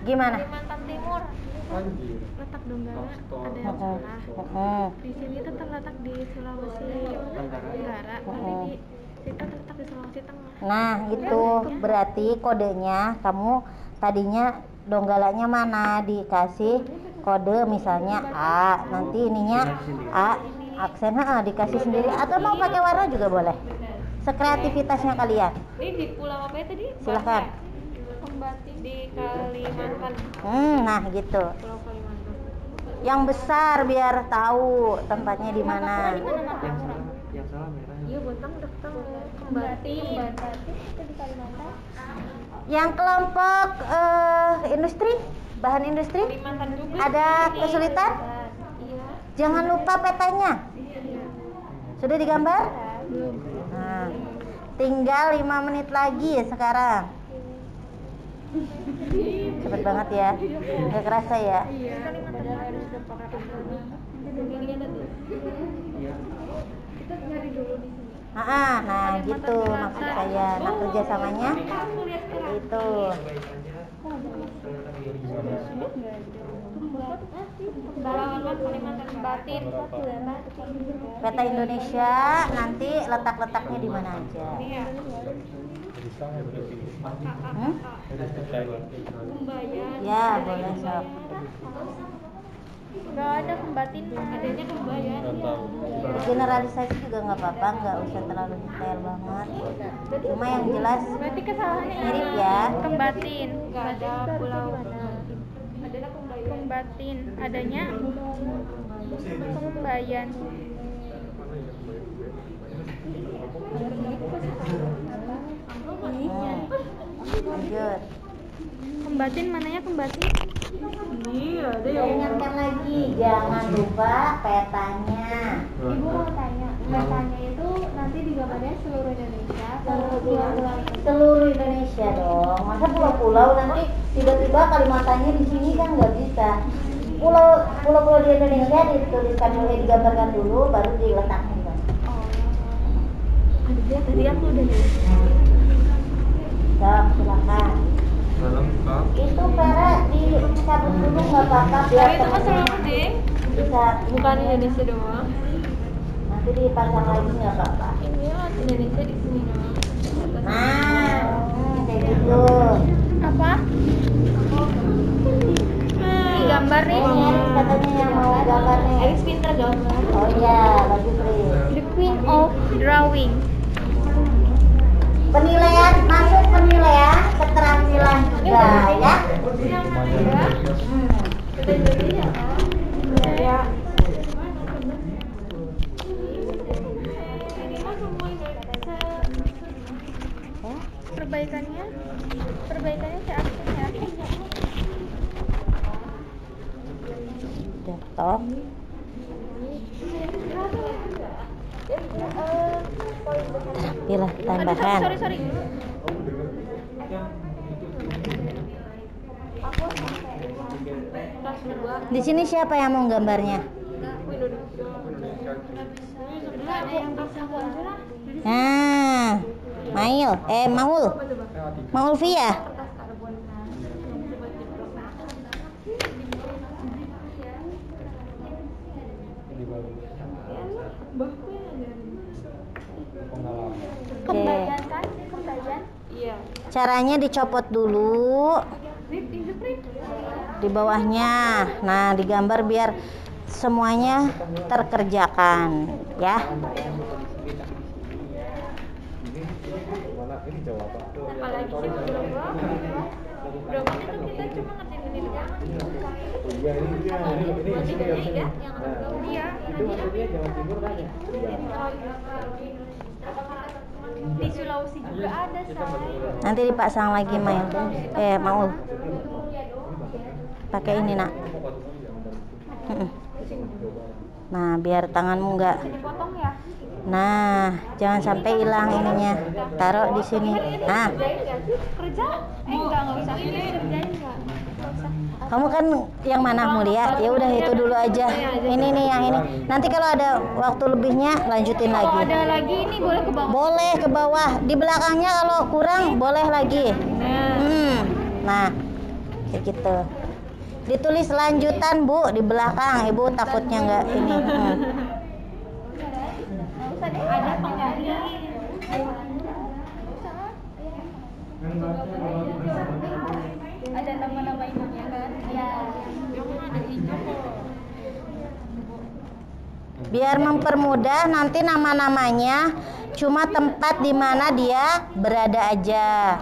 [SPEAKER 1] Gimana?
[SPEAKER 5] Kalimantan Timur
[SPEAKER 3] Anjir.
[SPEAKER 2] letak Donggala ada yang
[SPEAKER 1] Heeh.
[SPEAKER 2] salah.
[SPEAKER 1] Heeh.
[SPEAKER 2] Di sini itu terletak di Sulawesi Tenggara, tapi di situ terletak di Sulawesi Tengah.
[SPEAKER 1] Nah, itu berarti kodenya kamu tadinya Donggalanya mana, dikasih kode misalnya A, nanti ininya A, aksen dikasih sendiri atau mau pakai warna juga boleh. Sekreativitasnya kalian.
[SPEAKER 5] ini di pulau apa ya tadi?
[SPEAKER 1] Silahkan.
[SPEAKER 2] Batin di Kalimantan.
[SPEAKER 1] Nah gitu.
[SPEAKER 2] Pulau Kalimantan.
[SPEAKER 1] Yang besar biar tahu tempatnya di mana.
[SPEAKER 2] Di mana Makassar?
[SPEAKER 3] Yang salah merah.
[SPEAKER 2] Iya, Bontang datang Batin. Batin itu di Kalimantan.
[SPEAKER 1] Yang kelompok industri, bahan industri,
[SPEAKER 2] Kalimantan juga.
[SPEAKER 1] ada kesulitan?
[SPEAKER 2] Iya.
[SPEAKER 1] Jangan lupa petanya. Sudah digambar?
[SPEAKER 2] Belum.
[SPEAKER 1] Nah, tinggal 5 menit lagi sekarang. Cepet banget ya, nggak kerasa ya.
[SPEAKER 2] Iya. Padahal harus udah pakai kita nyari dulu di sini.
[SPEAKER 1] Nah gitu maksud saya. Nah kerjasamanya itu.
[SPEAKER 2] Pembalauan Kalimantan Batin.
[SPEAKER 1] Peta Indonesia nanti letak-letaknya di mana aja.
[SPEAKER 3] Bisa ya berarti.
[SPEAKER 2] Kembayan.
[SPEAKER 1] Ya boleh sob.
[SPEAKER 2] Gak ada Kembatin, adanya Kembayan.
[SPEAKER 1] Generalisasi juga nggak apa-apa, nggak usah terlalu detail banget. Cuma yang jelas
[SPEAKER 2] Berarti kesalahannya
[SPEAKER 1] mirip ya.
[SPEAKER 2] Kembatin. Gak ada pulau Kembatin, adanya Kembayan.
[SPEAKER 1] Lanjut.
[SPEAKER 2] Kembatin mananya Kembatin?
[SPEAKER 1] Ingatkan lagi, jangan lupa petanya.
[SPEAKER 5] Ibu mau tanya, petanya itu nanti digambarnya seluruh Indonesia atau pulau-pulau?
[SPEAKER 1] Seluruh Indonesia dong. Masa pulau-pulau nanti tiba-tiba Kalimantannya di sini kan nggak bisa. Pulau-pulau di Indonesia dituliskan dulu, digambarkan dulu, baru diletakkan di mana.
[SPEAKER 5] Ada tadi aku udah
[SPEAKER 1] Sok, silakan.
[SPEAKER 3] Dalam kak.
[SPEAKER 1] Itu Vera dicabut dulu nggak apa-apa biar
[SPEAKER 2] Itu kan
[SPEAKER 1] teman-teman
[SPEAKER 2] seluruh deh.
[SPEAKER 1] bisa.
[SPEAKER 2] Bukan Indonesia doang.
[SPEAKER 1] Nanti dipasang lagi nggak apa-apa.
[SPEAKER 2] Ini Indonesia di sini doang.
[SPEAKER 1] Nah, kayak gitu.
[SPEAKER 2] Apa? Gambar nih.
[SPEAKER 1] Ini Eris katanya yang mau gambar nih.
[SPEAKER 2] Eris pinter gambar.
[SPEAKER 1] Oh iya, bagus Ri.
[SPEAKER 2] The Queen of Drawing.
[SPEAKER 1] Penilaian, masuk penilaian keterampilan juga ya.
[SPEAKER 2] Ya. Perbaikannya saya aktif ya.
[SPEAKER 1] Udah toh. Terapilah tambahan.
[SPEAKER 2] Sorry.
[SPEAKER 1] Di sini siapa yang mau gambarnya? Nah, Maul Via.
[SPEAKER 5] Kembayan kan? Kembayan?
[SPEAKER 2] Iya.
[SPEAKER 1] Caranya dicopot dulu di bawahnya. Nah, digambar biar semuanya terkerjakan ya.
[SPEAKER 2] Apalagi sih berapa itu kita cuma ngertiin ini doang. Iya. Di Sulawesi juga ada, say.
[SPEAKER 1] Nanti dipasang lagi Maul. Pakai ini nak. Nah, biar tanganmu nggak.
[SPEAKER 2] Dipotong ya?
[SPEAKER 1] Nah, jangan sampai hilang ininya. Taruh di sini. Nah,
[SPEAKER 2] Kerja? Enggak usah. Ini kerjain enggak?
[SPEAKER 1] kamu kan yang mana mulia? Ya udah itu dulu aja. Ini nih yang ini. Nanti kalau ada waktu lebihnya lanjutin
[SPEAKER 2] Kalau
[SPEAKER 1] lagi.
[SPEAKER 2] ada lagi ini boleh ke bawah.
[SPEAKER 1] Boleh ke bawah. Di belakangnya kalau kurang boleh lagi. Nah, kayak gitu. Ditulis lanjutan Bu di belakang. Ibu takutnya nggak ini.
[SPEAKER 2] Ada apa enggak? Ada nama-nama ibunya kan? Iya. Yang ada hijau kok.
[SPEAKER 1] Biar mempermudah nanti nama-namanya cuma tempat di mana dia berada aja.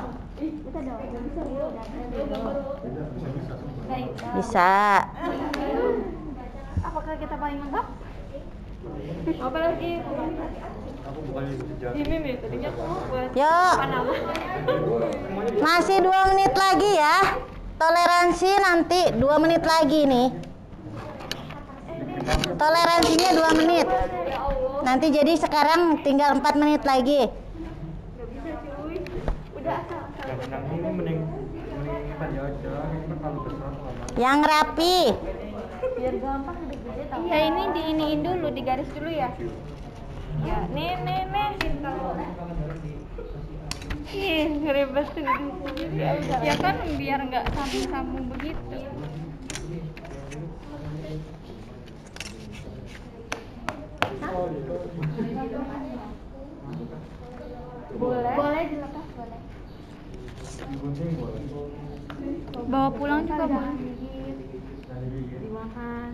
[SPEAKER 1] Bisa.
[SPEAKER 2] Apakah kita paling lengkap?
[SPEAKER 5] Apa lagi?
[SPEAKER 3] Aku bukannya sejak.
[SPEAKER 5] Ini nih tadinya aku buat
[SPEAKER 1] Yuk.
[SPEAKER 5] Panama.
[SPEAKER 1] Masih 2 menit lagi ya. Toleransi nanti 2 menit lagi nih. Toleransinya 2 menit. Nanti jadi sekarang tinggal 4 menit lagi.
[SPEAKER 3] Yang menang ini mending tanya aja. Ini kan kalau besar lama.
[SPEAKER 1] Yang rapi.
[SPEAKER 5] Biar gampang gede-gede tahu.
[SPEAKER 2] Ya ini diiniin dulu, digaris dulu ya.
[SPEAKER 5] Ya, nih. Ih, ngeribet tuh.
[SPEAKER 2] Ya kan biar nggak sambung-sambung begitu.
[SPEAKER 5] Boleh dilepas, boleh.
[SPEAKER 3] Digunting boleh.
[SPEAKER 2] Bawa pulang juga boleh.
[SPEAKER 5] Dimakan.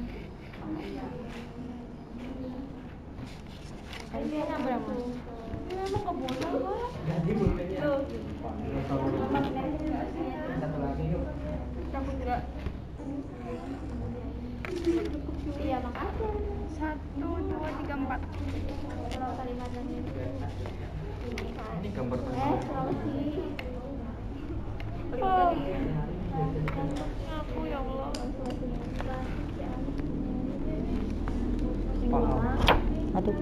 [SPEAKER 5] Harganya berapa? Emang nggak boleh kok. Tuh. Takut nggak? Iya, makasih.
[SPEAKER 2] 1, 2, 3, 4.
[SPEAKER 5] Kalau Kalimantan ini.
[SPEAKER 3] Ini gambar
[SPEAKER 5] Sulawesi.
[SPEAKER 2] Oh. Aku ya Allah.
[SPEAKER 1] Aduh.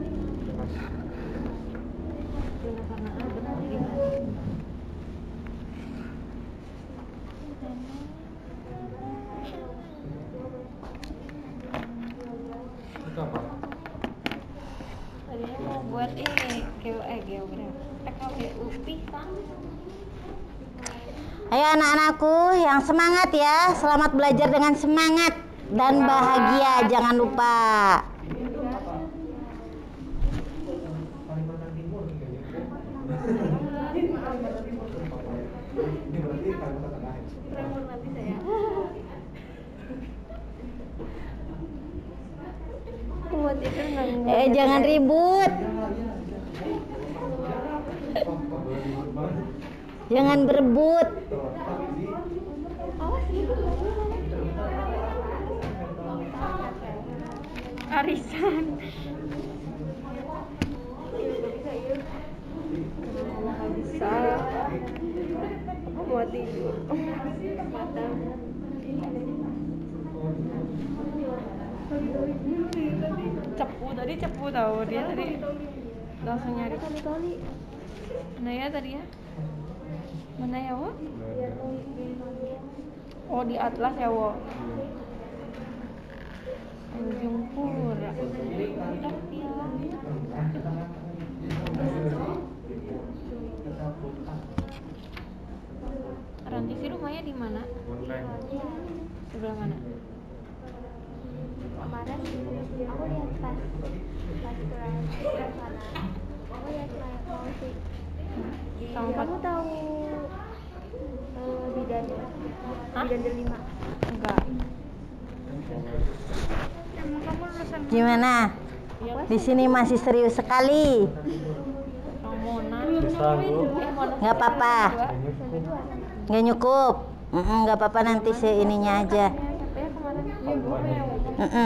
[SPEAKER 3] itu apa?
[SPEAKER 5] Tadinya mau buat ini geografi. PKW UPI kan.
[SPEAKER 1] Ayo anak-anakku yang semangat ya. Selamat belajar dengan semangat dan bahagia. Jangan lupa.
[SPEAKER 5] Nanti saya. Buat itu
[SPEAKER 1] Jangan ribut. Jangan berebut.
[SPEAKER 2] Arisan.
[SPEAKER 5] bisa. Aku mau tidur. Mata.
[SPEAKER 2] Cepu tahu dia tadi langsung nyari. Mana ya tadi ya? Mana ya wo? Oh di atlas ya wo. Tanjung Pura. Ranti sih rumahnya di mana?
[SPEAKER 3] Bonteng.
[SPEAKER 2] Sebelah mana?
[SPEAKER 5] Kemarin aku lihat pas kelas sana. Aku lihat mau sih.
[SPEAKER 2] Sama
[SPEAKER 5] Kamu tahu bidan?
[SPEAKER 2] Hah?
[SPEAKER 5] Bidan delima.
[SPEAKER 2] Enggak. Emang kamu lulusan
[SPEAKER 1] Gimana? Di sini masih serius sekali.
[SPEAKER 2] Mona?
[SPEAKER 3] Bisa, Bu.
[SPEAKER 1] Nggak apa-apa. Nggak nyukup. Nggak apa-apa nanti ininya aja.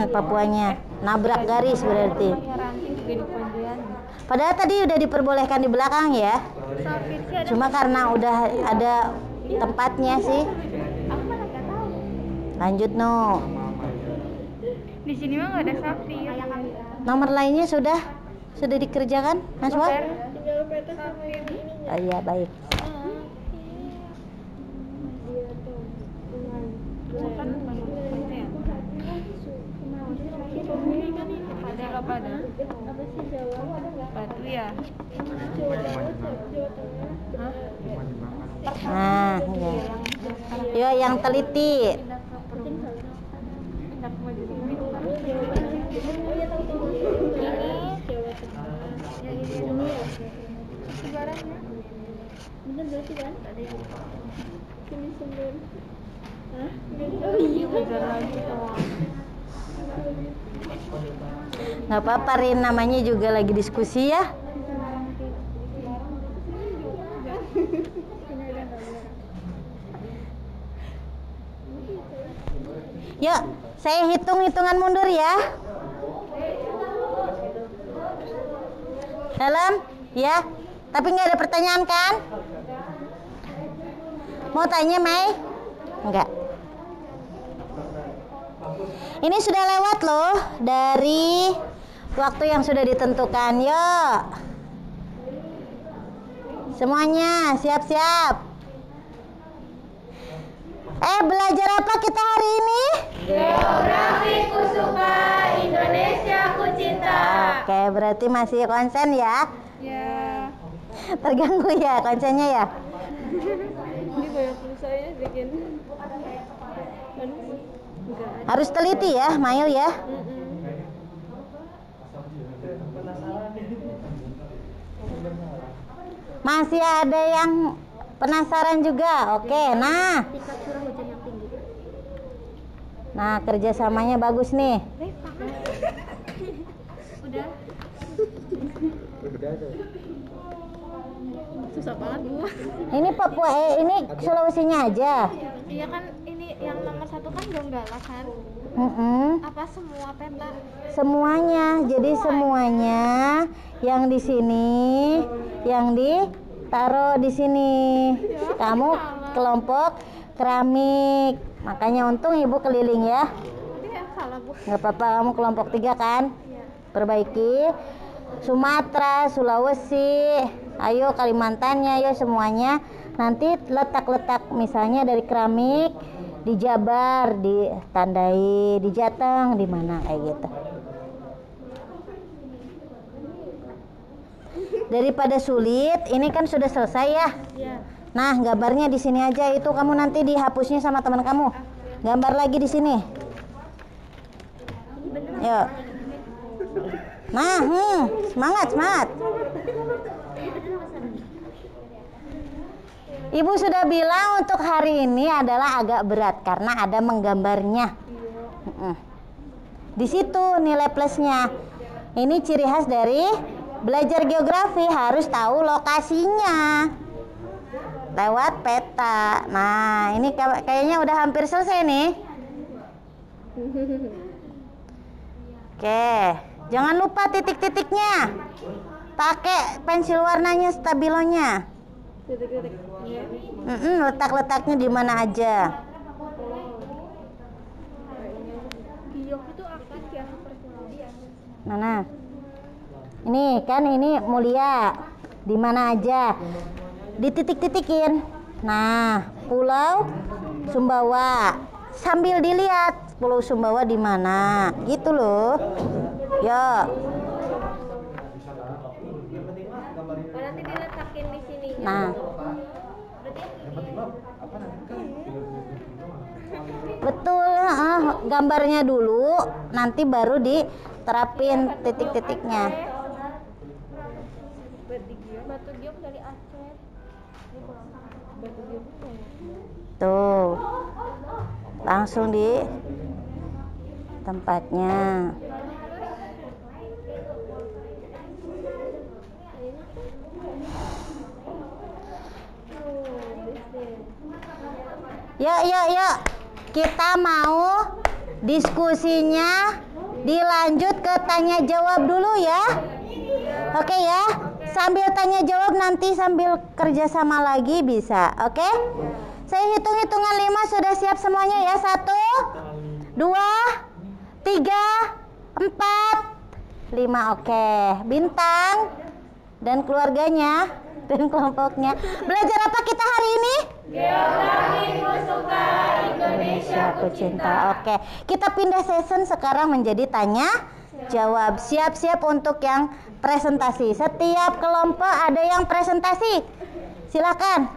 [SPEAKER 1] Papuanya nabrak garis berarti.
[SPEAKER 2] Ranti juga di Pontianak.
[SPEAKER 1] Padahal tadi udah diperbolehkan di belakang ya. Cuma karena udah ada tempatnya sih.
[SPEAKER 5] Aku malah nggak tahu.
[SPEAKER 1] Lanjut no.
[SPEAKER 2] Di sini mah nggak ada sapi.
[SPEAKER 5] Kayak kami.
[SPEAKER 1] Nomor lainnya sudah dikerjakan, Naswa?
[SPEAKER 5] Tinggal peta sama yang ininya.
[SPEAKER 1] Oh iya baik.
[SPEAKER 5] Dia tuh dengan
[SPEAKER 2] Bukan Pontianak. Ada apa pada?
[SPEAKER 5] apa sih Jawa ada nggak?
[SPEAKER 2] Batu ya?
[SPEAKER 5] Jawa Tengah.
[SPEAKER 2] Hah?
[SPEAKER 1] Nah, ya. Yo yang teliti.
[SPEAKER 2] Pindah ke Perum. Pindah ke Maju Bumi.
[SPEAKER 5] Iya tahu.
[SPEAKER 2] Ini
[SPEAKER 5] Jawa Tengah.
[SPEAKER 2] yang ini ya. Sebarannya.
[SPEAKER 5] Bener berarti kan? Ada yang sini sumber. Hah?
[SPEAKER 2] Iya bener lagi doang.
[SPEAKER 1] Nggak apa-apa Rin, namanya juga lagi diskusi ya. Yuk, saya hitung-hitungan mundur ya. Dalam, ya. Tapi nggak ada pertanyaan kan? Mau tanya, Mei? Enggak. Ini sudah lewat loh dari waktu yang sudah ditentukan. Yuk. Semuanya siap-siap. Belajar apa kita hari ini?
[SPEAKER 2] Geografi ku suka, Indonesia ku cinta.
[SPEAKER 1] Oke, berarti masih konsen ya?
[SPEAKER 2] Ya.
[SPEAKER 1] Terganggu ya konsennya ya?
[SPEAKER 2] Ini banyak pulsanya bikin.
[SPEAKER 1] Harus teliti ya, Mail ya? Masih ada yang penasaran juga? Oke, nah.
[SPEAKER 5] Tingkat curah hujan yang tinggi.
[SPEAKER 1] Nah, kerjasamanya bagus nih.
[SPEAKER 2] Udah. Susah banget Bu.
[SPEAKER 1] Ini Papua, ini Sulawesinya aja.
[SPEAKER 2] Iya kan ini yang nomor 1 kan Donggala kan. Apa semua peta?
[SPEAKER 1] Semuanya, jadi semuanya yang di sini, yang ditaruh di sini. Kamu kelompok keramik. Makanya untung ibu keliling ya.
[SPEAKER 2] Ini yang salah Bu.
[SPEAKER 1] Nggak apa-apa, kamu kelompok 3 kan?
[SPEAKER 2] Iya.
[SPEAKER 1] Perbaiki. Sumatera, Sulawesi, ayo Kalimantannya, ayo semuanya. Nanti letak-letak misalnya dari keramik di Jabar, di Tandai, di Jateng, di mana kayak gitu. Daripada sulit, ini kan sudah selesai ya.
[SPEAKER 2] Iya.
[SPEAKER 1] Nah, gambarnya di sini aja, itu kamu nanti dihapusnya sama teman kamu. Gambar lagi di sini. Yuk. Nah, semangat. Ibu sudah bilang untuk hari ini adalah agak berat karena ada menggambarnya. Di situ nilai plusnya. Ini ciri khas dari belajar geografi, harus tahu lokasinya lewat peta. Nah, ini kayaknya udah hampir selesai nih. Oke, jangan lupa titik-titiknya. Pakai pensil warnanya, stabilonya.
[SPEAKER 2] Titik-titik.
[SPEAKER 1] Letak-letaknya di mana aja.
[SPEAKER 2] Giok itu akad ya perkuliahan.
[SPEAKER 1] Mana? Ini kan ini mulia. Di mana aja? Dititik-titikin. Nah, Pulau Sumbawa. Sambil dilihat Pulau Sumbawa di mana. Gitu loh. Yuk.
[SPEAKER 2] Nanti diletakin di sini.
[SPEAKER 1] Nah. Betul, gambarnya dulu, nanti baru diterapin titik-titiknya.
[SPEAKER 2] Batu giok dari Aceh. Batu giok.
[SPEAKER 1] Tuh. Langsung di tempatnya. Yuk. Kita mau diskusinya dilanjut ke tanya jawab dulu ya. Oke ya. Sambil tanya jawab nanti sambil kerjasama lagi bisa. Oke? Saya hitung-hitungan 5 sudah siap semuanya ya. 1, 2, 3, 4, 5. Oke. Bintang dan keluarganya dan kelompoknya. Belajar apa kita hari ini?
[SPEAKER 2] Geografi ku suka, Indonesia ku cinta.
[SPEAKER 1] Oke, kita pindah session sekarang menjadi tanya jawab. Siap-siap untuk yang presentasi. Setiap kelompok ada yang presentasi. Silakan.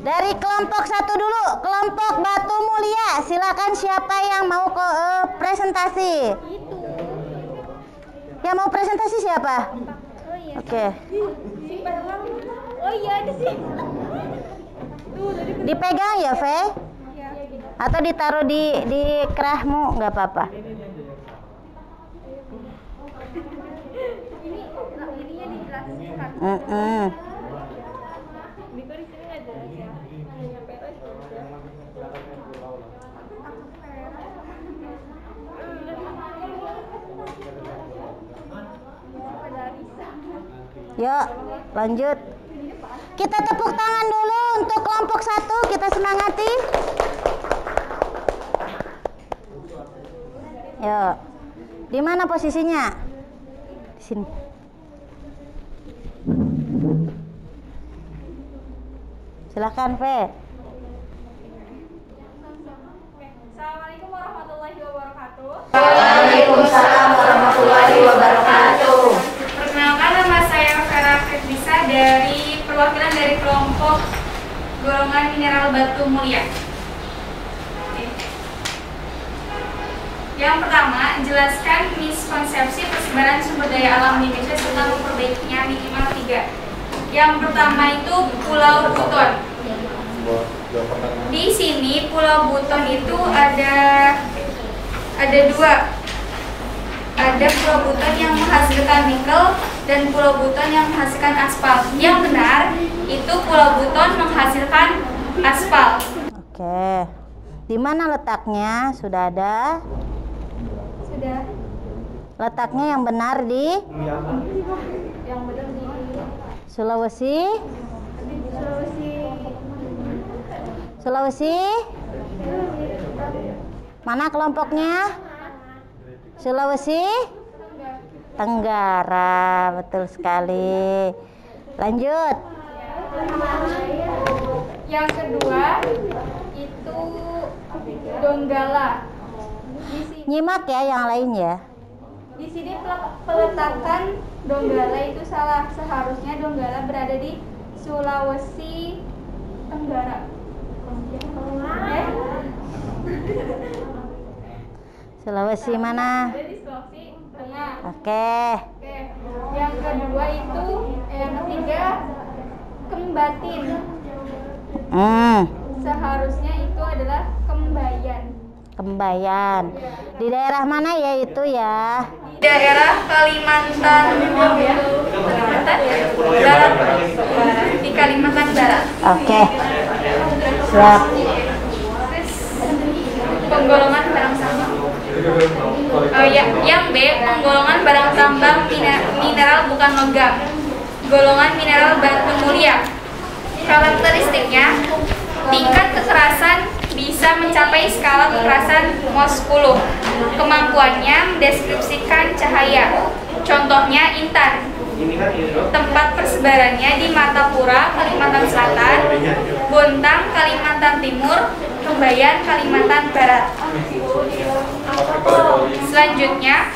[SPEAKER 1] Dari kelompok 1 dulu, kelompok Batu Mulia. Silakan siapa yang mau presentasi? Yang mau presentasi siapa? Oke.
[SPEAKER 2] Oh iya ada sih.
[SPEAKER 1] Dipegang ya, Fe? Atau ditaruh di kerahmu, nggak apa-apa.
[SPEAKER 2] Ininya dijelaskan.
[SPEAKER 5] Biko di sini nggak jelas ya?
[SPEAKER 1] Yuk, lanjut. Kita tepuk tangan dulu untuk kelompok 1, kita semangati. Yuk. Di mana posisinya? Di sini. Silakan, Fe.
[SPEAKER 2] Assalamualaikum warahmatullahi wabarakatuh.
[SPEAKER 1] Waalaikumsalam warahmatullahi wabarakatuh.
[SPEAKER 2] Perkenalkan, nama saya Vera Firdisa dari perwakilan dari kelompok golongan mineral batu mulia. Oke. Yang pertama, jelaskan miskonsepsi persebaran sumber daya alam di Indonesia serta memperbaikinya minimal 3. Yang pertama itu Pulau Buton. Di sini Pulau Buton itu ada 2. Ada Pulau Buton yang menghasilkan nikel dan Pulau Buton yang menghasilkan aspal. Yang benar itu Pulau Buton menghasilkan aspal.
[SPEAKER 1] Oke. Di mana letaknya? Sudah ada?
[SPEAKER 2] Sudah.
[SPEAKER 1] Letaknya yang benar di
[SPEAKER 2] Yang benar di
[SPEAKER 1] Sulawesi? Sulawesi? Mana kelompoknya? Sulawesi Tenggara, betul sekali. Lanjut.
[SPEAKER 2] Yang kedua itu Donggala.
[SPEAKER 1] Nyimak ya yang lain ya.
[SPEAKER 2] Di sini peletakan Donggala itu salah. Seharusnya Donggala berada di Sulawesi Tenggara.
[SPEAKER 1] Sulawesi mana?
[SPEAKER 2] Ada di Sulawesi Tengah.
[SPEAKER 1] Oke.
[SPEAKER 2] Oke. Yang kedua itu yang ketiga Kembatin. Seharusnya itu adalah Kembayan.
[SPEAKER 1] Kembayan. Di daerah mana ya itu ya?
[SPEAKER 2] Daerah Kalimantan Barat. Di Kalimantan Barat.
[SPEAKER 1] Oke. Siap.
[SPEAKER 2] Penggolongan barang tambang. Yang B, penggolongan barang tambang mineral bukan logam. Golongan mineral batu mulia. Karakteristiknya, tingkat kekerasan bisa mencapai skala kekerasan MOS 10. Kemampuannya mendeskripsikan cahaya. Contohnya intan. Tempat persebarannya di Martapura, Kalimantan Selatan, Bontang, Kalimantan Timur, Kembayan, Kalimantan Barat. Selanjutnya,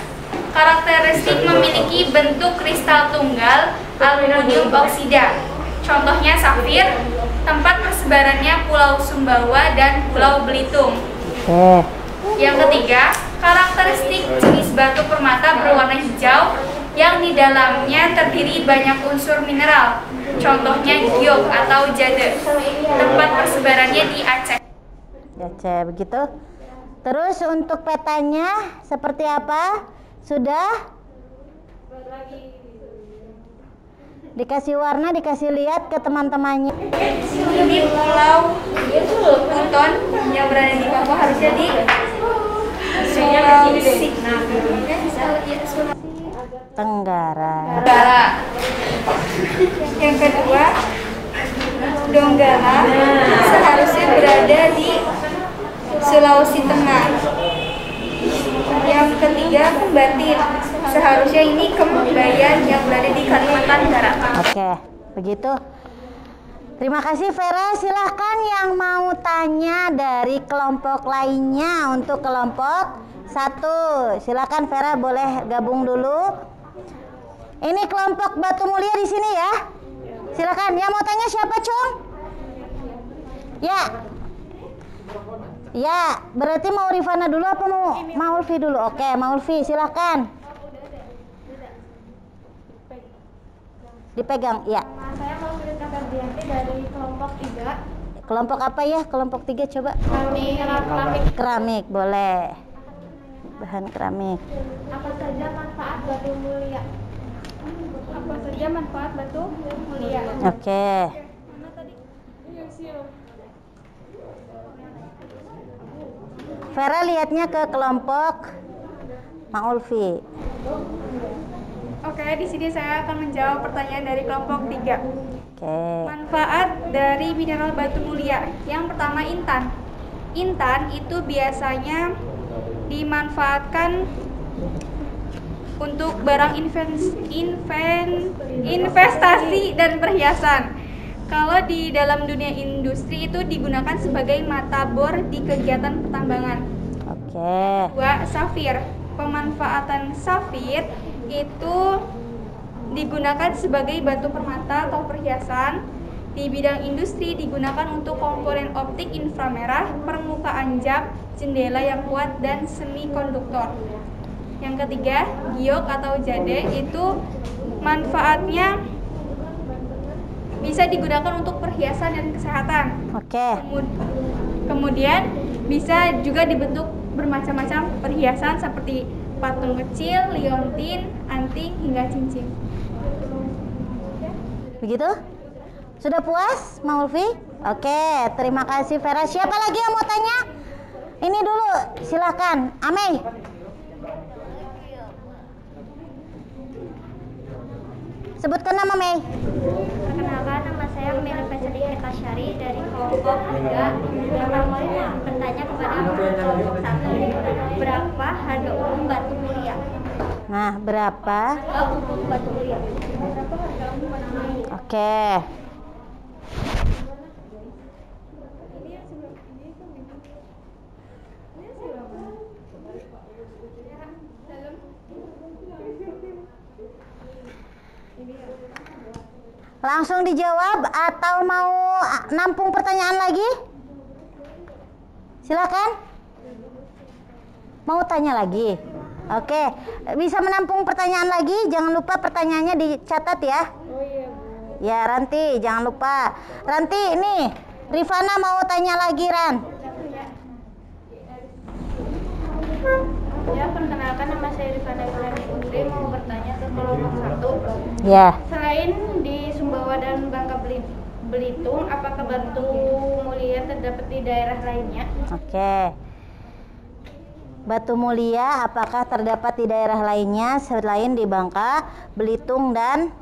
[SPEAKER 2] karakteristik memiliki bentuk kristal tunggal aluminium oksida. Contohnya safir. Tempat persebarannya Pulau Sumbawa dan Pulau Belitung. Yang ketiga, karakteristik jenis batu permata berwarna hijau yang di dalamnya terdiri banyak unsur mineral. Contohnya giok atau jade. Tempat persebarannya di Aceh.
[SPEAKER 1] Aceh, begitu. Terus untuk petanya seperti apa? Sudah? Dikasih warna, dikasih lihat ke teman-temannya.
[SPEAKER 2] Ini Pulau Buton yang berada di Papua, harusnya di Sulawesi
[SPEAKER 1] Tenggara.
[SPEAKER 2] Yang kedua, Donggala seharusnya berada di Sulawesi Tengah. Yang ketiga, Kembatin. Seharusnya ini Kembayan yang berada di Kalimantan Barat.
[SPEAKER 1] Oke, begitu. Terima kasih Vera. Silahkan yang mau tanya dari kelompok lainnya untuk kelompok 1. Silakan Vera, boleh gabung dulu. Ini kelompok Batu Mulia di sini ya. Silakan. Yang mau tanya siapa, Cung? Ya. Ya, berarti mau Rifana dulu apa mau Ulfi dulu? Oke, mau Ulfi, silakan. Dipegang, ya.
[SPEAKER 5] Saya mau Firda Ferdianti dari kelompok 3.
[SPEAKER 1] Kelompok apa ya? Kelompok 3 coba.
[SPEAKER 5] Keramik.
[SPEAKER 1] Keramik, boleh. Bahan keramik.
[SPEAKER 5] Apa saja manfaat batu mulia?
[SPEAKER 2] Apa saja manfaat batu mulia?
[SPEAKER 1] Oke.
[SPEAKER 2] Mana tadi?
[SPEAKER 1] Vera lihatnya ke kelompok Maulfi.
[SPEAKER 2] Oke, di sini saya akan menjawab pertanyaan dari kelompok 3.
[SPEAKER 1] Oke.
[SPEAKER 2] Manfaat dari mineral batu mulia. Yang pertama, intan. Intan itu biasanya dimanfaatkan untuk barang investasi dan perhiasan. Kalau di dalam dunia industri itu digunakan sebagai mata bor di kegiatan pertambangan.
[SPEAKER 1] Oke.
[SPEAKER 2] Dua, safir. Pemanfaatan safir itu digunakan sebagai batu permata atau perhiasan. Di bidang industri digunakan untuk komponen optik inframerah, permukaan jam, jendela yang kuat, dan semikonduktor. Yang ketiga, giok atau jade itu manfaatnya bisa digunakan untuk perhiasan dan kesehatan.
[SPEAKER 1] Oke.
[SPEAKER 2] Kemudian bisa juga dibentuk bermacam-macam perhiasan seperti patung kecil, liontin, anting, hingga cincin.
[SPEAKER 1] Begitu? Sudah puas, Mang Ulfi? Oke, terima kasih Vera. Siapa lagi yang mau tanya? Ini dulu, silakan. Amei. Sebutkan nama Mei.
[SPEAKER 5] Perkenalkan, nama saya Meli Pesadiki Kasyari dari kelompok 3. Yang mau bertanya kepada kelompok 1. Berapa harga umum batu mulia?
[SPEAKER 1] Nah, berapa?
[SPEAKER 5] Harga umum batu mulia.
[SPEAKER 1] Oke. Langsung dijawab atau mau nampung pertanyaan lagi? Silakan. Mau tanya lagi? Oke, bisa menampung pertanyaan lagi. Jangan lupa pertanyaannya dicatat ya.
[SPEAKER 5] Oh iya, Bu.
[SPEAKER 1] Ya, Ranti, jangan lupa. Ranti, ini Rifana mau tanya lagi, Ran.
[SPEAKER 5] Ya, perkenalkan, nama saya Rifana Ibrani Putri, mau bertanya ke kelompok 1.
[SPEAKER 1] Ya.
[SPEAKER 5] Selain di Sumbawa dan Bangka Belitung, apakah batu mulia terdapat di daerah lainnya?
[SPEAKER 1] Oke. Batu mulia apakah terdapat di daerah lainnya selain di Bangka, Belitung, dan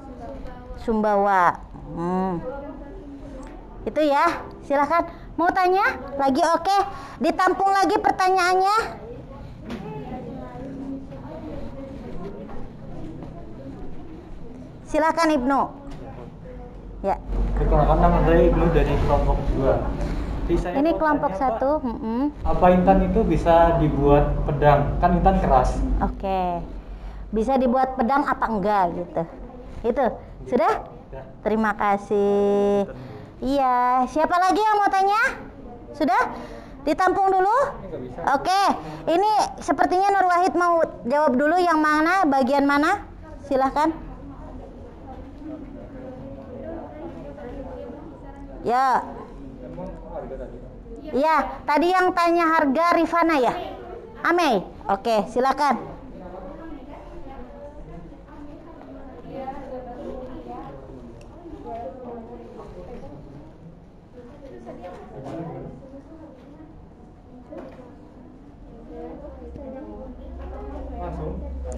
[SPEAKER 1] Sumbawa? Itu ya, silahkan. Mau tanya lagi? Oke, ditampung lagi pertanyaannya. Silahkan Ibnu. Ya.
[SPEAKER 3] Perkenalkan, nama saya Ibnu dari kelompok 2.
[SPEAKER 1] Ini kelompok 1.
[SPEAKER 3] Apa intan itu bisa dibuat pedang? Kan intan keras.
[SPEAKER 1] Oke. Bisa dibuat pedang apa enggak gitu. Itu. Sudah?
[SPEAKER 3] Ya.
[SPEAKER 1] Terima kasih. Iya, siapa lagi yang mau tanya? Sudah? Ditampung dulu? Oke. Ini sepertinya Nur Wahid mau jawab dulu, yang mana, bagian mana? Silahkan. Ya. Iya, tadi yang tanya harga Rifana ya? Amei. Oke, silakan.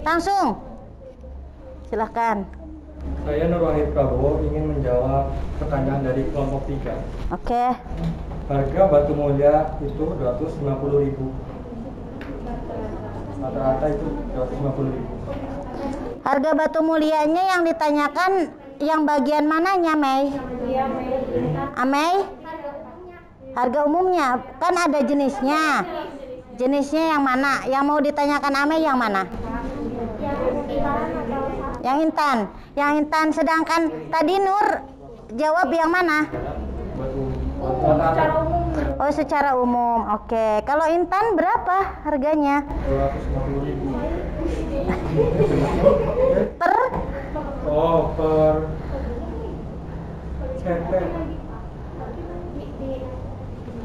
[SPEAKER 1] Langsung. Silahkan.
[SPEAKER 3] Saya Nur Wahid Prabowo ingin menjawab pertanyaan dari kelompok 3.
[SPEAKER 1] Oke.
[SPEAKER 3] Harga batu mulia itu 250.000. Rata-rata itu 250.000.
[SPEAKER 1] Harga batu mulianya yang ditanyakan yang bagian mananya, Mei?
[SPEAKER 5] Iya, Mei.
[SPEAKER 1] Amei? Harga umumnya kan ada jenisnya. Jenisnya yang mana? Yang mau ditanyakan Amei yang mana? Yang intan. Yang intan, sedangkan tadi Nur jawab yang mana?
[SPEAKER 5] Secara umum.
[SPEAKER 1] Oh, secara umum. Oke. Kalau intan berapa harganya?
[SPEAKER 3] 250.000.
[SPEAKER 1] Per?
[SPEAKER 3] Oh, per CT.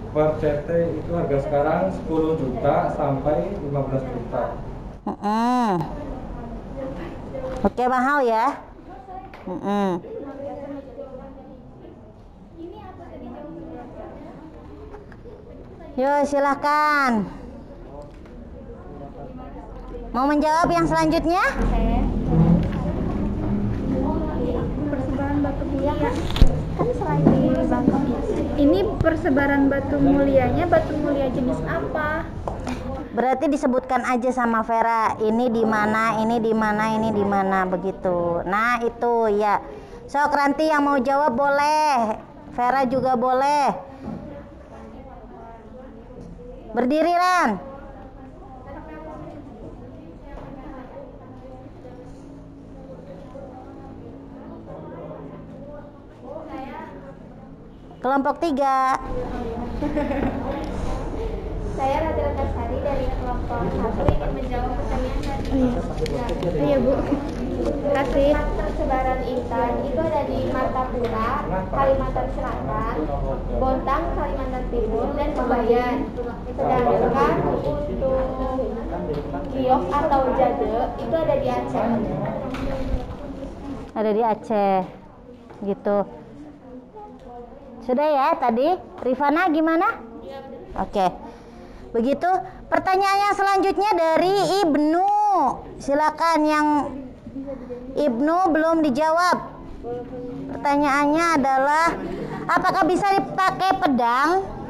[SPEAKER 3] Per CT itu harga sekarang 10 juta sampai 15 juta.
[SPEAKER 1] Oke, mahal ya. Yuk, silahkan. Mau menjawab yang selanjutnya?
[SPEAKER 5] Iya kan selain di Bangkok.
[SPEAKER 2] Ini persebaran batu mulianya, batu mulia jenis apa?
[SPEAKER 1] Berarti disebutkan aja sama Vera, ini di mana, ini di mana, ini di mana, begitu. Nah itu ya. Sok Ranti yang mau jawab boleh, Vera juga boleh. Berdiri Ran. Kelompok 3.
[SPEAKER 5] Saya Radhila Kasari dari kelompok 1 ingin menjawab pertanyaan dari
[SPEAKER 2] Iya Bu. Kasih.
[SPEAKER 5] Persebaran intan itu ada di Martapura, Kalimantan Selatan, Bontang, Kalimantan Timur, dan Kebayan. Sedangkan untuk giok atau jade itu ada di Aceh.
[SPEAKER 1] Ada di Aceh. Gitu. Sudah ya tadi? Rifana gimana? Oke. Begitu. Pertanyaan yang selanjutnya dari Ibnu. Silakan yang Ibnu belum dijawab. Pertanyaannya adalah apakah bisa dipakai pedang?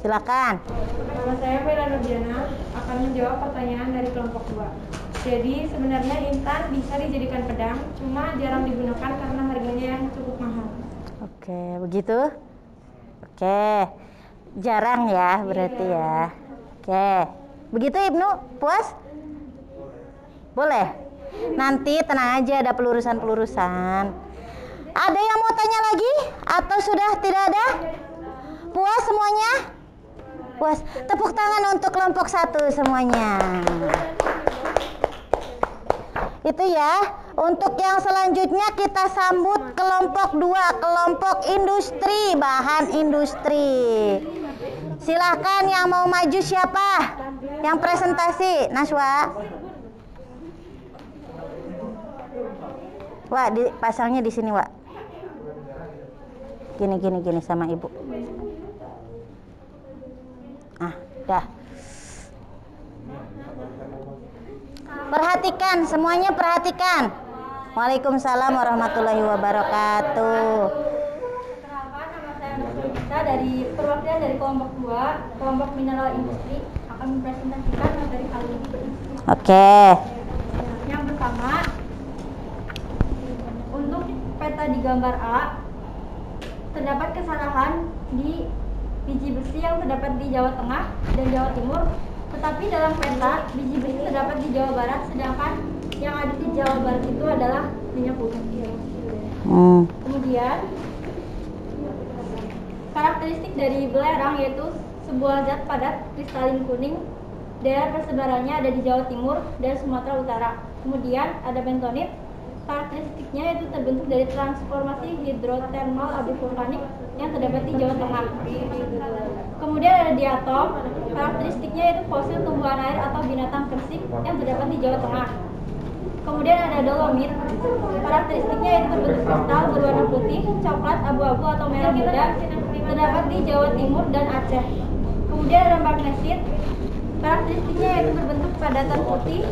[SPEAKER 1] Silakan.
[SPEAKER 6] Nama saya Vera Nurdiana akan menjawab pertanyaan dari kelompok 2. Jadi sebenarnya intan bisa dijadikan pedang, cuma jarang digunakan karena harganya yang cukup mahal.
[SPEAKER 1] Oke, begitu? Oke. Jarang ya berarti ya. Oke. Begitu Ibnu, puas? Boleh? Nanti tenang aja, ada pelurusan-pelurusan. Ada yang mau tanya lagi? Atau sudah tidak ada? Puas semuanya? Puas. Tepuk tangan untuk kelompok 1 semuanya. Itu ya. Untuk yang selanjutnya kita sambut kelompok 2, kelompok industri, bahan industri. Silahkan yang mau maju siapa? Yang presentasi, Naswa. Wak, pasangnya di sini, Wak. Gini sama ibu. Dah. Perhatikan, semuanya perhatikan. Waalaikumsalam warahmatullahi wabarakatuh.
[SPEAKER 5] Perkenalkan, nama saya Nurdiana dari perwakilan dari kelompok 2, kelompok mineral industri akan mempresentasikan materi kali ini.
[SPEAKER 1] Oke.
[SPEAKER 5] Yang pertama, untuk peta di gambar A terdapat kesalahan di biji besi yang terdapat di Jawa Tengah dan Jawa Timur, tetapi dalam peta biji besi terdapat di Jawa Barat, sedangkan yang ada di Jawa Barat itu adalah minyak putih. Kemudian karakteristik dari belerang yaitu sebuah zat padat kristalin kuning. Daerah persebarannya ada di Jawa Timur dan Sumatera Utara. Kemudian ada bentonit. Karakteristiknya yaitu terbentuk dari transformasi hidrotermal abu vulkanik yang terdapat di Jawa Tengah. Kemudian ada diatom. Karakteristiknya yaitu fosil tumbuhan air atau binatang bersih yang terdapat di Jawa Tengah. Kemudian ada dolomit. Karakteristiknya yaitu berbentuk kristal berwarna putih, coklat, abu-abu atau merah muda, terdapat di Jawa Timur dan Aceh. Kemudian ada magnesit. Karakteristiknya yaitu berbentuk padatan putih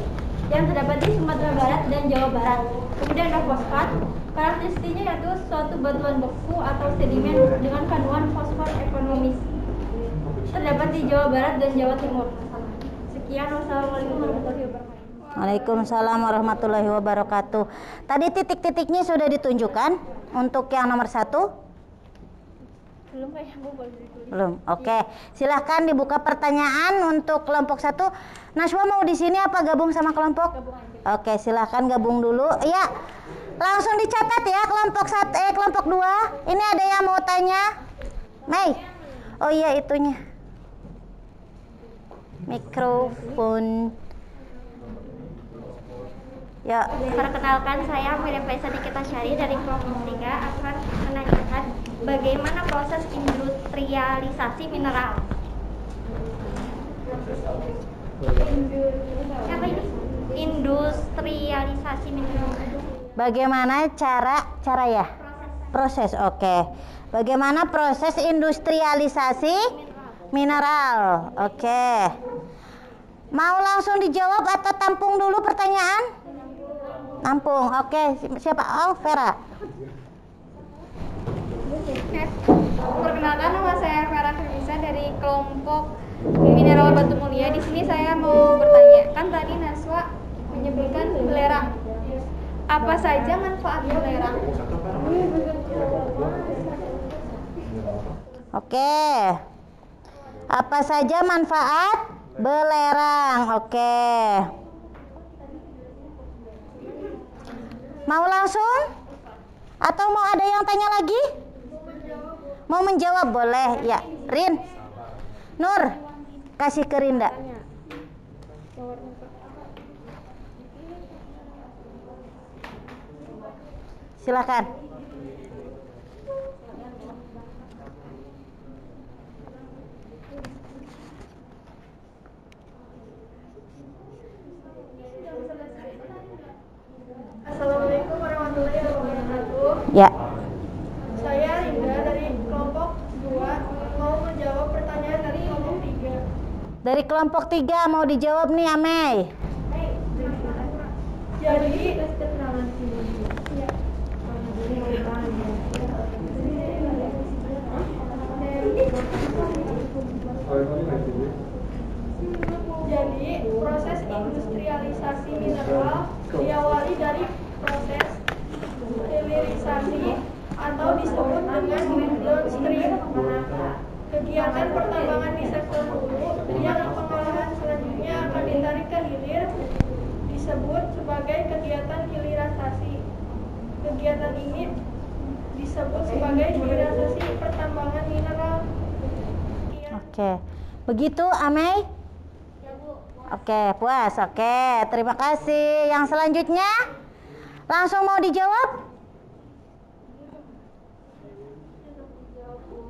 [SPEAKER 5] yang terdapat di Sumatera Barat dan Jawa Barat. Kemudian ada fosfat. Karakteristiknya yaitu suatu batuan beku atau sedimen dengan kandungan fosfor ekonomis, terdapat di Jawa Barat dan Jawa Timur. Sekian, wassalamualaikum warahmatullahi wabarakatuh.
[SPEAKER 1] Waalaikumsalam warahmatullahi wabarakatuh. Tadi titik-titiknya sudah ditunjukkan untuk yang nomor 1?
[SPEAKER 5] Belum kayak Bu, boleh ditulis.
[SPEAKER 1] Belum. Oke. Silahkan dibuka pertanyaan untuk kelompok 1. Naswa mau di sini apa gabung sama kelompok?
[SPEAKER 5] Gabung aja.
[SPEAKER 1] Oke, silahkan gabung dulu. Ya. Langsung dicatat ya kelompok 1 kelompok 2. Ini ada yang mau tanya? Mei. Oh iya itunya. Mikrofon. Ya.
[SPEAKER 5] Perkenalkan, saya Mirza Nikita Syari dari kelompok 3 akan menanyakan bagaimana proses industrialisasi mineral. Apa ini? Industrialisasi mineral.
[SPEAKER 1] Bagaimana cara ya? Proses, oke. Bagaimana proses industrialisasi mineral? Oke. Mau langsung dijawab atau tampung dulu pertanyaan? Tampung, oke. Siapa? Oh, Vera.
[SPEAKER 2] Perkenalkan, nama saya Vera Firmisa dari kelompok mineral batu mulia. Di sini saya mau bertanya, kan tadi Naswa menyebutkan belerang. Apa saja manfaat belerang?
[SPEAKER 1] Oke. Apa saja manfaat belerang? Oke. Mau langsung? Atau mau ada yang tanya lagi? Mau menjawab boleh ya. Rin, Nur, kasih ke Rinda. Silakan.
[SPEAKER 6] Assalamualaikum warahmatullahi wabarakatuh.
[SPEAKER 1] Ya.
[SPEAKER 6] Saya Linda dari kelompok 2 mau menjawab pertanyaan dari kelompok 3.
[SPEAKER 1] Dari kelompok 3 mau dijawab nih, Amei.
[SPEAKER 6] Jadi proses industrialisasi mineral diawali dari proses hilirisasi atau disebut dengan downstream. Kegiatan pertambangan di sektor hulu yang pengolahan selanjutnya akan ditarik ke hilir disebut sebagai kegiatan hilirisasi. Kegiatan ini disebut sebagai hilirisasi pertambangan mineral.
[SPEAKER 1] Oke. Begitu, Amei? Oke, puas. Oke, terima kasih. Yang selanjutnya langsung mau dijawab?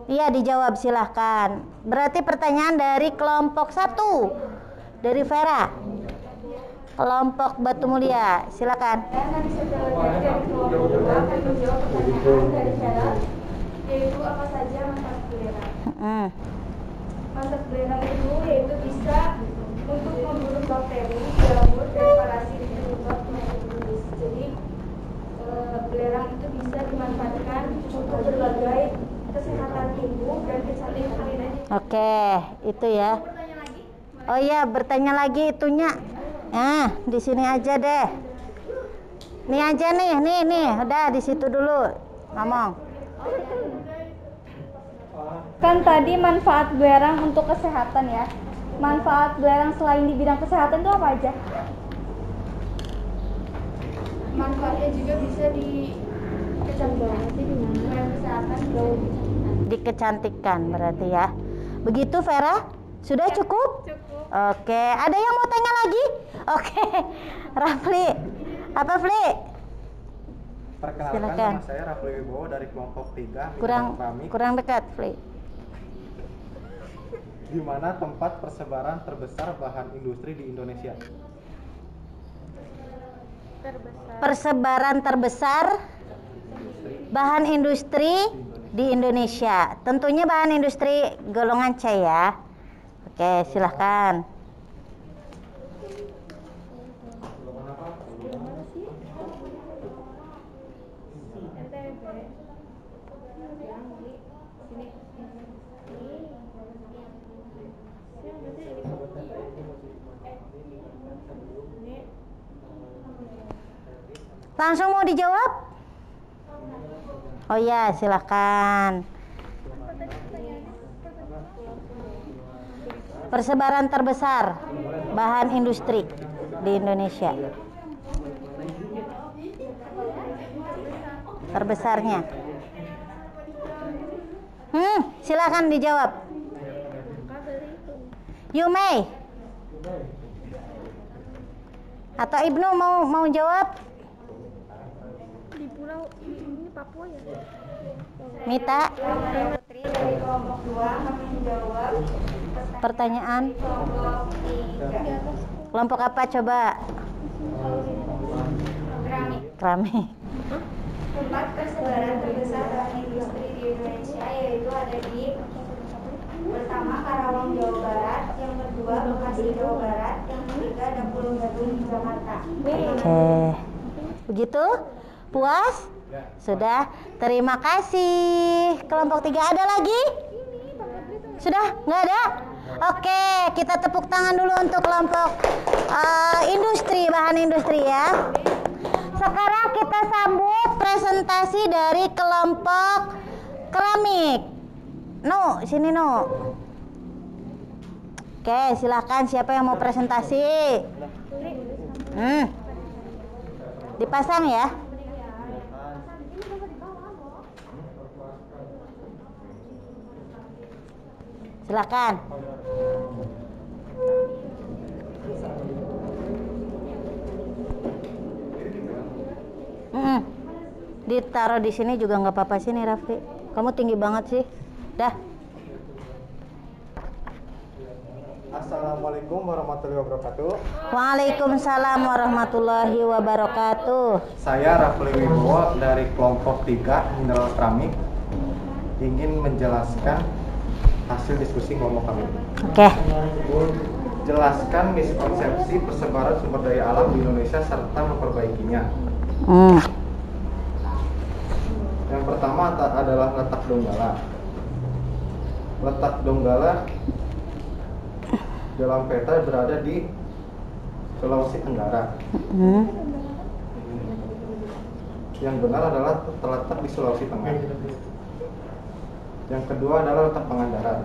[SPEAKER 1] Iya, dijawab, silahkan. Berarti pertanyaan dari kelompok 1 dari Vera. Kelompok Batu Mulia, silakan.
[SPEAKER 6] Yaitu apa saja manfaat belerang? Manfaat belerang itu yaitu bisa untuk membunuh bakteri, jamur, dan parasit penyebab penyakit virus. Jadi belerang itu bisa dimanfaatkan untuk berbagai kesehatan tubuh dan kecantikan.
[SPEAKER 1] Oke, itu ya. Oh iya, bertanya lagi itunya. Di sini aja deh. Nih aja nih, udah di situ dulu ngomong.
[SPEAKER 2] Kan tadi manfaat belerang untuk kesehatan ya. Manfaat belerang selain di bidang kesehatan itu apa aja?
[SPEAKER 6] Manfaatnya juga bisa di kesehatan,
[SPEAKER 1] Di kecantikan berarti ya. Begitu Vera? Sudah cukup?
[SPEAKER 2] Cukup.
[SPEAKER 1] Oke, ada yang mau tanya lagi? Oke. Rafli. Apa, Fli?
[SPEAKER 7] Perkenalkan,
[SPEAKER 1] Silakan.
[SPEAKER 7] nama saya Rafli Wibowo dari kelompok 3
[SPEAKER 1] Kurang dekat, Fli.
[SPEAKER 7] di mana tempat persebaran terbesar bahan industri di Indonesia.
[SPEAKER 1] Persebaran terbesar bahan industri di Indonesia. Tentunya bahan industri golongan C ya. Oke, silahkan. Langsung mau dijawab? Oh ya, silahkan. Persebaran terbesar bahan industri di Indonesia. Terbesarnya. Silakan dijawab. You may. Atau Ibnu mau jawab?
[SPEAKER 6] Di pulau ini Papua ya.
[SPEAKER 1] Mita.
[SPEAKER 6] Putri dari kelompok 2 kami menjawab
[SPEAKER 1] pertanyaan? Kelompok apa coba? Keramik.
[SPEAKER 6] Tempat persebaran terbesar bahan industri di Indonesia yaitu ada di pertama Karawang Jawa Barat, yang kedua Bekasi Jawa Barat, yang ketiga ada Pulau Gadung di Jakarta.
[SPEAKER 1] Oke. Begitu? Puas? Sudah. Terima kasih. Kelompok 3 ada lagi? Sudah? Nggak ada? Oke, kita tepuk tangan dulu untuk kelompok industri, bahan industri ya. Sekarang kita sambut presentasi dari kelompok keramik. No, sini no. Oke, silakan siapa yang mau presentasi? Dipasang ya. Silakan. Ditaruh di sini juga nggak apa-apa sih nih Raffi. Kamu tinggi banget sih. Dah.
[SPEAKER 7] Assalamualaikum warahmatullahi wabarakatuh.
[SPEAKER 1] Waalaikumsalam warahmatullahi wabarakatuh.
[SPEAKER 7] Saya Rafli Wibowo dari kelompok 3 mineral keramik ingin menjelaskan hasil diskusi kelompok kami.
[SPEAKER 1] Oke.
[SPEAKER 7] Jelaskan miskonsepsi persebaran sumber daya alam di Indonesia serta memperbaikinya. Yang pertama adalah letak Donggala. Letak Donggala dalam peta berada di Sulawesi Tenggara. Yang benar adalah terletak di Sulawesi Tengah. Yang kedua adalah letak Pangandaran.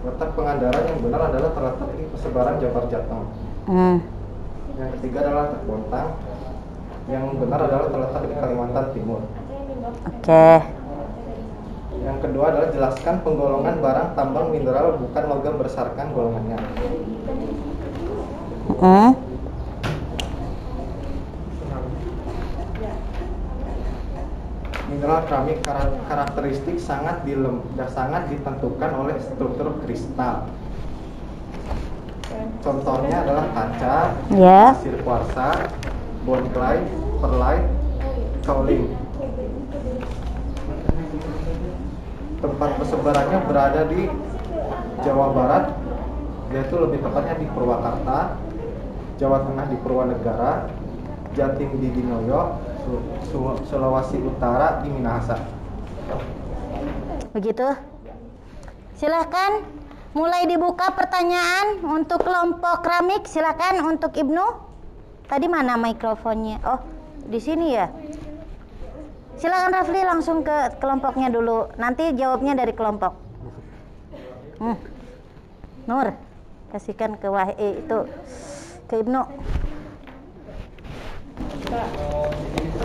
[SPEAKER 7] Letak Pangandaran yang benar adalah terletak di persebaran Jabar Jateng. Yang ketiga adalah letak Bontang. Yang benar adalah terletak di Kalimantan Timur.
[SPEAKER 1] Oke.
[SPEAKER 7] Yang kedua adalah jelaskan penggolongan barang tambang mineral bukan logam berdasarkan golongannya. Mineral keramik karakteristik sangat ditentukan oleh struktur kristal. Contohnya adalah kaca, pasir kuarsa, bondclite, perlite, kaolin. Tempat persebarannya berada di Jawa Barat, yaitu lebih tepatnya di Purwakarta, Jawa Tengah di Purwanegara, Jatim di Dinoyo, Sulawesi Utara di Minahasa.
[SPEAKER 1] Begitu. Silahkan mulai dibuka pertanyaan untuk kelompok keramik. Silahkan untuk Ibnu. Tadi mana mikrofonnya? Oh, di sini ya. Silakan Rafli langsung ke kelompoknya dulu. Nanti jawabnya dari kelompok. Nur, kasihkan ke Wahai itu, ke Ibnu.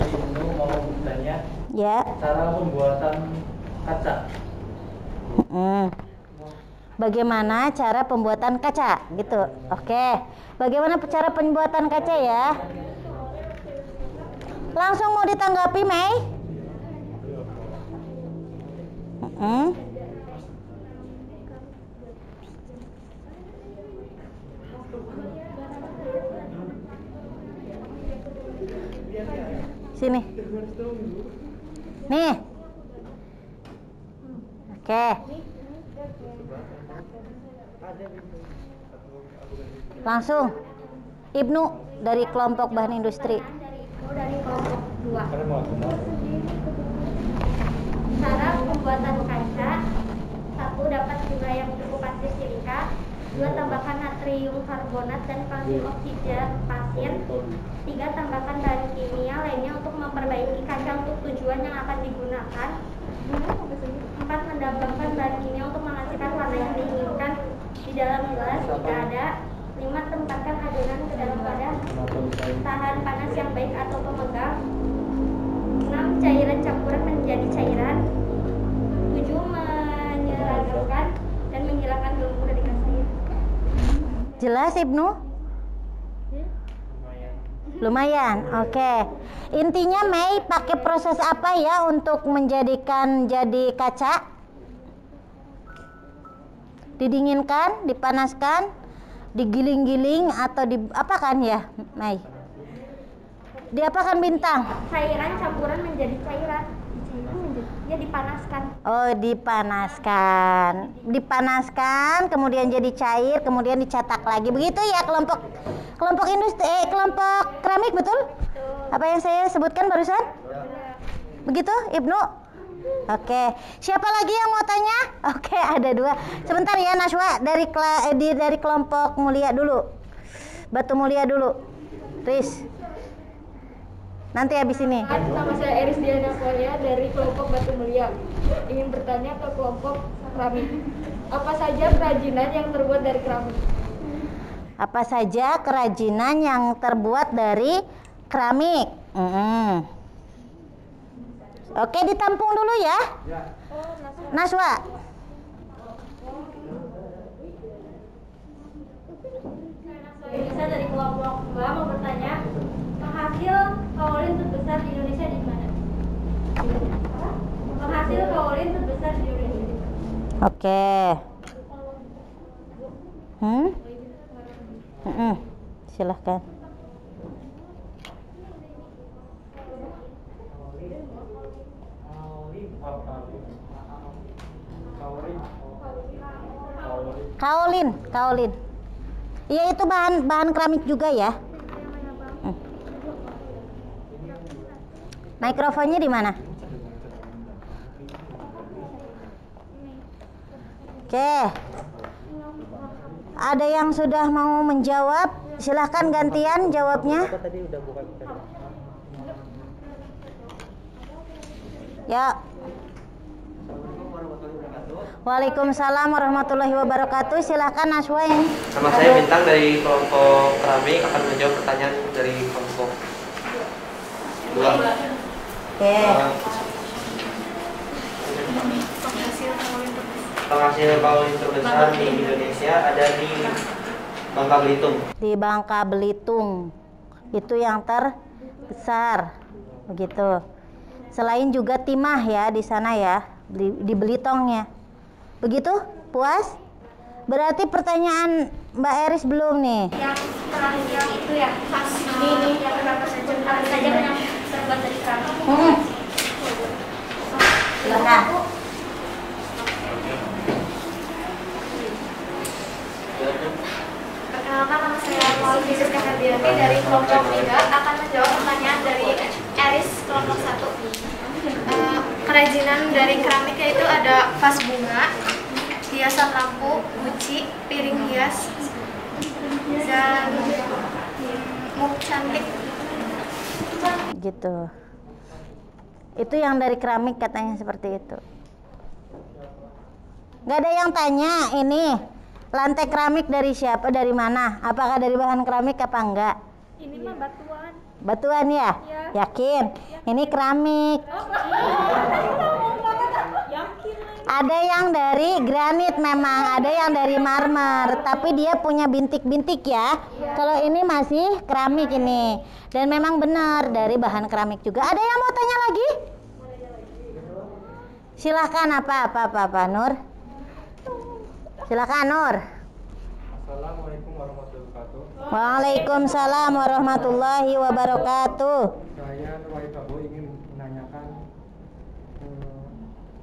[SPEAKER 3] Ibnu mau bertanya.
[SPEAKER 1] Ya.
[SPEAKER 3] Cara pembuatan kaca.
[SPEAKER 1] Bagaimana cara pembuatan kaca? Gitu. Oke. Bagaimana cara pembuatan kaca ya? Langsung mau ditanggapi, Mei? Sini. Nih. Oke. Langsung. Ibnu dari kelompok bahan industri.
[SPEAKER 5] Dari kelompok 2. Cara pembuatan kaca: 1. Dapat jumlah yang cukup pasir silika. 2. Tambahkan natrium karbonat dan kalsium oksida pasir. 3. Tambahkan bahan kimia lainnya untuk memperbaiki kaca untuk tujuan yang akan digunakan. 4. Menambahkan bahan kimia untuk menghasilkan warna yang diinginkan di dalam gelas jika ada. 5. Tempatkan adonan ke dalam wadah tahan panas yang baik atau pemegang. 6. Cairan campuran menjadi cairan. 7. Menyeragamkan dan menghilangkan belenggu dari kaca.
[SPEAKER 1] Jelas Ibnu? Lumayan. Oke. Intinya Mei pakai proses apa ya untuk menjadikan jadi kaca? Didinginkan, dipanaskan, digiling-giling atau di apa kan ya, Mai? Diapakan Bintang?
[SPEAKER 5] Cairan campuran menjadi cairan. Ya dipanaskan.
[SPEAKER 1] Oh, dipanaskan. Dipanaskan, kemudian jadi cair, kemudian dicetak lagi. Begitu ya kelompok kelompok keramik, betul? Apa yang saya sebutkan barusan? Begitu, Ibnu? Oke. Siapa lagi yang mau tanya? Oke, ada 2. Sebentar ya, Naswa, dari kelompok mulia dulu. Batu Mulia dulu. Riz. Nanti habis ini.
[SPEAKER 6] Nama saya Eris Diana Korea dari kelompok Batu Mulia. Ingin bertanya ke kelompok keramik. Apa saja kerajinan yang terbuat dari keramik?
[SPEAKER 1] Apa saja kerajinan yang terbuat dari keramik? Oke, ditampung dulu ya. Naswa.
[SPEAKER 5] Bisa dari kelompok Mbak mau bertanya, penghasil kaolin terbesar di Indonesia di mana? Penghasil kaolin terbesar di Indonesia.
[SPEAKER 1] Oke. Silahkan. Kaolin. Iya, itu bahan keramik juga ya. Mikrofonnya di mana? Oke. Ada yang sudah mau menjawab? Silahkan gantian jawabnya. Ya. Waalaikumsalam warahmatullahi wabarakatuh. Silahkan Naswa ini.
[SPEAKER 8] Nama saya Bintang dari kelompok keramik, akan menjawab pertanyaan dari kelompok 2.
[SPEAKER 1] Oke.
[SPEAKER 8] Penghasil kaolin terbesar di Indonesia ada di Bangka Belitung.
[SPEAKER 1] Di Bangka Belitung. Itu yang terbesar. Begitu. Selain juga timah ya di sana ya, di Belitongnya. Begitu? Puas? Berarti pertanyaan Mbak Eris belum nih?
[SPEAKER 5] Yang terakhir itu ya, pas ini yang apa saja yang terbuat dari keramik.
[SPEAKER 1] Silakan.
[SPEAKER 2] Perkenalkan, nama saya Maulid Rizka Herdiani dari kelompok 3 akan menjawab pertanyaan dari Eris kelompok 1. Kerajinan dari keramiknya itu ada vas bunga, hiasan lampu, guci, piring hias, dan mug cantik.
[SPEAKER 1] Gitu. Itu yang dari keramik katanya seperti itu. Gak ada yang tanya ini lantai keramik dari siapa, dari mana? Apakah dari bahan keramik apa enggak?
[SPEAKER 6] Ini mah batuan.
[SPEAKER 1] Batuan ya? Yakin? Ini keramik. Ada yang dari granit memang, ada yang dari marmer, tapi dia punya bintik-bintik ya. Kalau ini masih keramik ini. Dan memang benar dari bahan keramik juga. Ada yang mau tanya lagi? Silahkan apa Nur? Silakan Nur.
[SPEAKER 3] Assalamualaikum warahmatullahi wabarakatuh.
[SPEAKER 1] Waalaikumsalam warahmatullahi wabarakatuh.
[SPEAKER 3] Saya Nur Wahid ingin menanyakan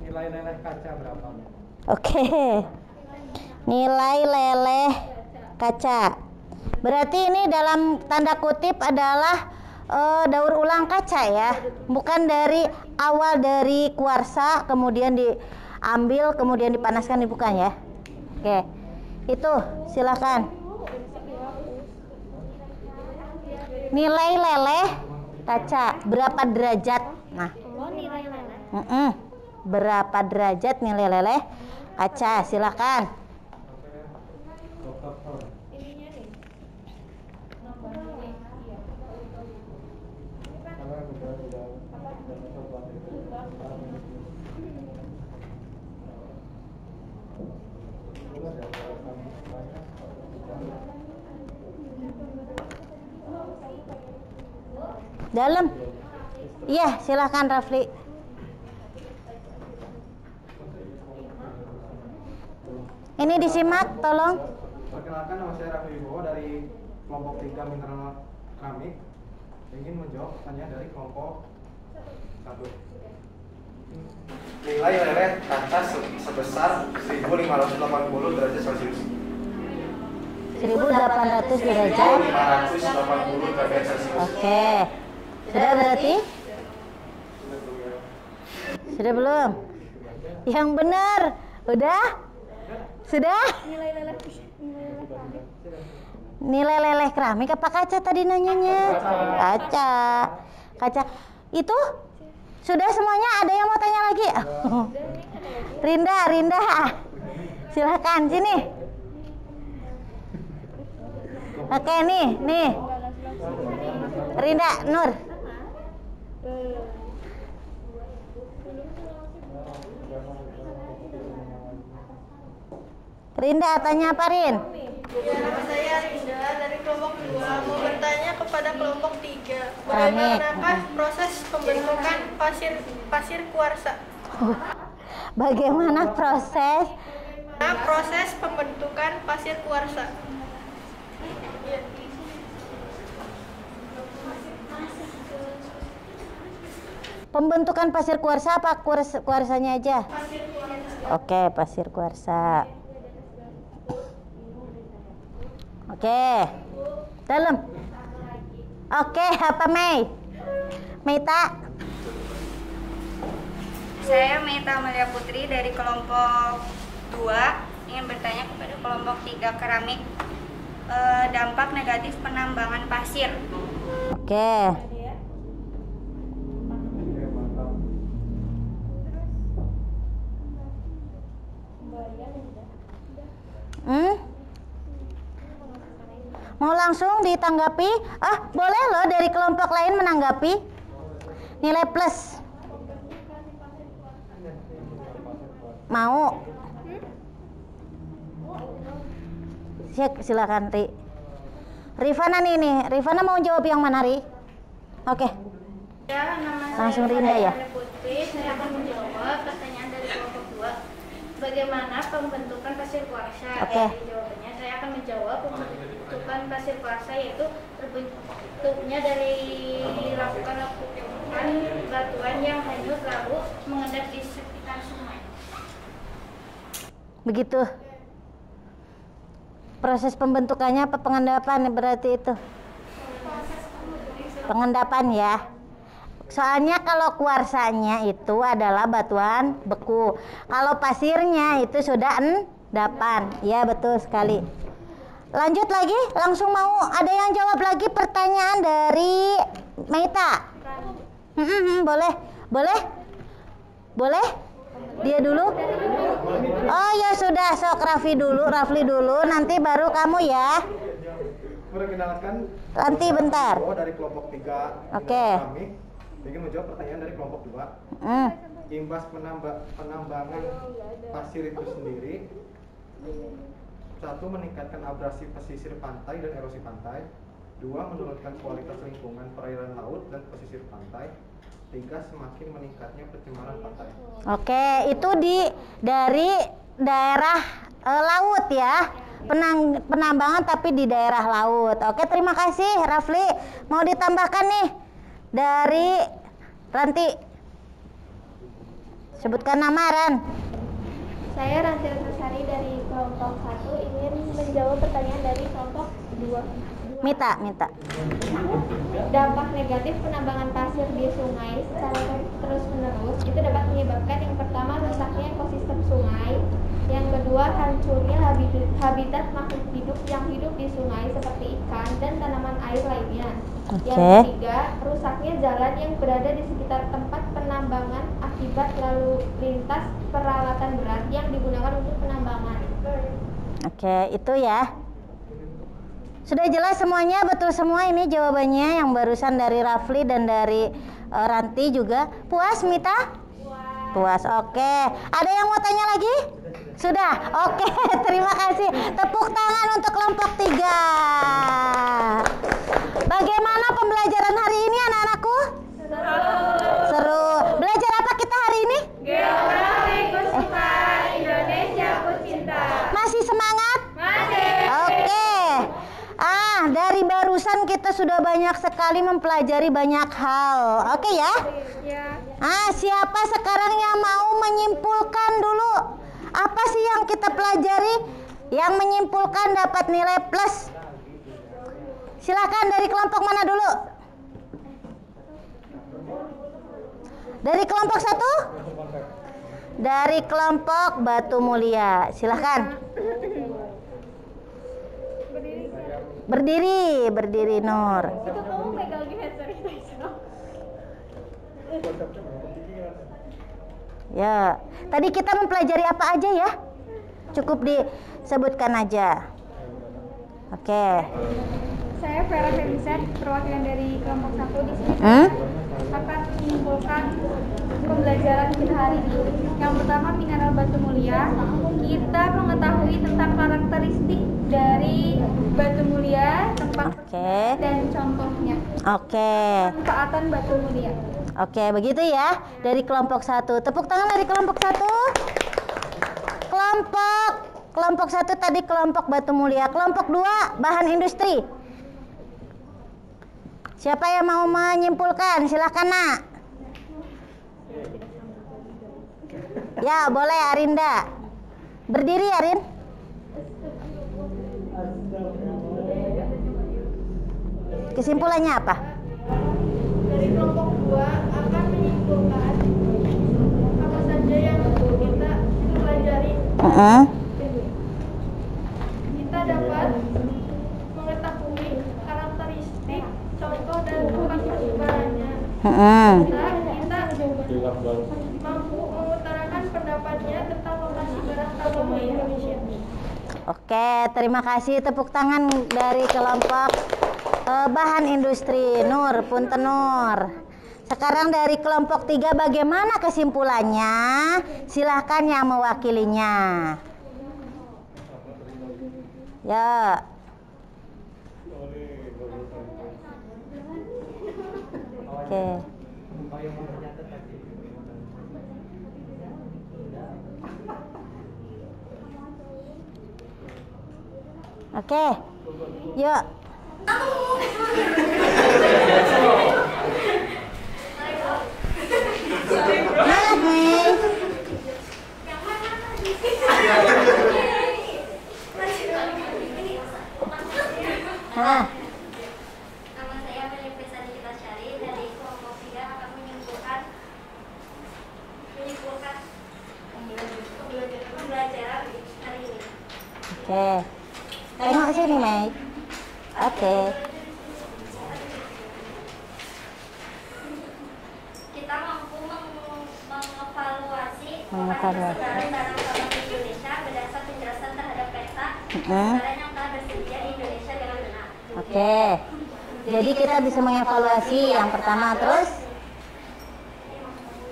[SPEAKER 3] nilai leleh kaca berapa?
[SPEAKER 1] Oke. Nilai leleh kaca. Berarti ini dalam tanda kutip adalah daur ulang kaca ya. Bukan dari awal dari kuarsa kemudian diambil kemudian dipanaskan, bukan ya. Oke. Itu silakan. Nilai leleh kaca berapa derajat? Nah. Berapa derajat nilai leleh kaca? Silakan. Dalam. Iya, silakan Rafli. Ini disimak, tolong.
[SPEAKER 7] Perkenalkan, nama saya Raffi Wibowo dari kelompok 3 mineral keramik. Ingin menjawab pertanyaan dari kelompok 1. Nilai leleh kaca sebesar 1580 derajat Celcius.
[SPEAKER 1] 1800 derajat.
[SPEAKER 7] 1580 derajat Celcius.
[SPEAKER 1] Oke. Sudah berarti? Sudah belum? Yang benar. Udah? Sudah? Nilai leleh keramik apa kaca tadi nanyanya? Kaca. Kaca. Itu? Sudah semuanya? Ada yang mau tanya lagi? Rinda. Silakan sini. Oke, nih. Rinda, Nur. Rinda, tanya apa, Rin?
[SPEAKER 6] Nama saya Rinda dari kelompok 2 mau bertanya kepada kelompok 3.
[SPEAKER 1] Keramik.
[SPEAKER 6] Bagaimanakah proses pembentukan pasir kuarsa?
[SPEAKER 1] Bagaimana proses?
[SPEAKER 6] Proses pembentukan pasir kuarsa.
[SPEAKER 1] Pembentukan pasir kuarsa apa kuarsanya aja? Oke, pasir kuarsa. Oke. Dalam. Oke, apa Mei? Meita?
[SPEAKER 2] Saya Meita Amalia Putri dari kelompok 2 ingin bertanya kepada kelompok 3 keramik dampak negatif penambangan pasir.
[SPEAKER 1] Oke. Mau langsung ditanggapi? Boleh loh dari kelompok lain menanggapi. Nilai plus. Mau? Silakan, Ri. Rifana nih. Rifana mau jawab yang mana, Ri? Oke.
[SPEAKER 5] Ya, nama
[SPEAKER 1] Langsung
[SPEAKER 5] saya
[SPEAKER 1] Rinda ya.
[SPEAKER 5] Putri. Saya akan menjawab pertanyaan dari kelompok 2. Bagaimana pembentukan pasir kuarsa?
[SPEAKER 1] Oke.
[SPEAKER 5] Jawabannya saya akan menjawab pembentukan pasir kuarsa yaitu terbentuknya dari lakukan batuan yang hanyut lalu mengendap di sekitar sungai.
[SPEAKER 1] Begitu. Proses pembentukannya apa pengendapan berarti itu? Pengendapan ya. Soalnya kalau kuarsanya itu adalah batuan beku. Kalau pasirnya itu sudah endapan. Ya, betul sekali. Lanjut lagi, langsung mau ada yang jawab lagi pertanyaan dari Meita? Boleh? Dia dulu? Oh ya sudah, sok Rafli dulu, nanti baru kamu ya.
[SPEAKER 7] Perkenalkan,
[SPEAKER 1] Nanti bentar.
[SPEAKER 7] dari kelompok 3
[SPEAKER 1] Oke.
[SPEAKER 7] kami ingin menjawab pertanyaan dari kelompok 2. Imbas penambangan pasir itu sendiri, 1. meningkatkan abrasi pesisir pantai dan erosi pantai. 2. menurunkan kualitas lingkungan perairan laut dan pesisir pantai. 3. semakin meningkatnya pencemaran pantai.
[SPEAKER 1] Oke, itu dari daerah laut ya. Penambangan tapi di daerah laut. Oke, terima kasih Rafli. Mau ditambahkan nih dari Ranti. Sebutkan nama, Ran.
[SPEAKER 6] Saya Ranti Ratnasari dari kelompok 1 ingin menjawab pertanyaan dari kelompok 2.
[SPEAKER 1] Mita.
[SPEAKER 6] Dampak negatif penambangan pasir di sungai secara terus-menerus itu dapat menyebabkan yang pertama rusaknya ekosistem sungai, yang kedua hancurnya habitat makhluk hidup yang hidup di sungai seperti ikan dan tanaman air lainnya. Yang ketiga, rusaknya jalan yang berada di sekitar tempat penambangan akibat lalu lintas peralatan berat yang digunakan untuk penambangan.
[SPEAKER 1] Oke, itu ya. Sudah jelas semuanya, betul semua ini jawabannya yang barusan dari Rafli dan dari Ranti juga. Puas, Mita? Puas, oke. Ada yang mau tanya lagi? Sudah, oke. Terima kasih. Tepuk tangan untuk kelompok 3. Bagaimana pembelajaran hari ini anak-anakku? Seru. Belajar apa kita hari ini?
[SPEAKER 6] Geografi ku suka, Indonesia ku cinta.
[SPEAKER 1] Masih barusan kita sudah banyak sekali mempelajari banyak hal. Oke ya? Siapa sekarang yang mau menyimpulkan dulu? Apa sih yang kita pelajari? Yang menyimpulkan dapat nilai plus. Silakan, dari kelompok mana dulu? Dari kelompok 1? Dari kelompok Batu Mulia. Silakan. Berdiri Nur.
[SPEAKER 5] Itu kamu pegang lagi headset itu.
[SPEAKER 1] Ya, tadi kita mempelajari apa aja ya? Cukup disebutkan aja. Oke.
[SPEAKER 6] Saya Vera Feliset, perwakilan dari kelompok 1 di sini. Akan menyimpulkan pembelajaran kita hari ini. Yang pertama, mineral batu mulia. Kita mengetahui tentang karakteristik dari batu mulia, tempat dan contohnya. Manfaatan batu mulia.
[SPEAKER 1] Oke, begitu ya. Dari kelompok 1. Tepuk tangan dari kelompok 1. Kelompok 1 tadi kelompok batu mulia. Kelompok 2 bahan industri. Siapa yang mau menyimpulkan? Silakan, Nak. Ya, boleh Arinda. Berdiri, Arin. Kesimpulannya apa?
[SPEAKER 6] Dari kelompok 2 akan menyimpulkan apa saja yang kita pelajari. Kita dapat mengetahui karakteristik, contoh dan tempat persebarannya. Kita mampu mengutarakan pendapatnya tentang lokasi barang tambang di Indonesia.
[SPEAKER 1] Oke, terima kasih. Tepuk tangan dari kelompok bahan industri. Nur, punten Nur. Sekarang dari kelompok 3 bagaimana kesimpulannya? Silahkan yang mewakilinya. Ya. Oke. Oke. Yuk.
[SPEAKER 9] Nama saya Melisa Nikita Syari dari kelompok 3 akan menyimpulkan pembelajaran hari ini.
[SPEAKER 1] Oke. Tengok sini, Mei. Oke.
[SPEAKER 9] Kita mampu mengevaluasi lokasi barang tambang di Indonesia berdasar penjelasan terhadap peta barang yang telah tersedia di Indonesia dengan benar.
[SPEAKER 1] Oke. Jadi kita bisa mengevaluasi yang pertama, terus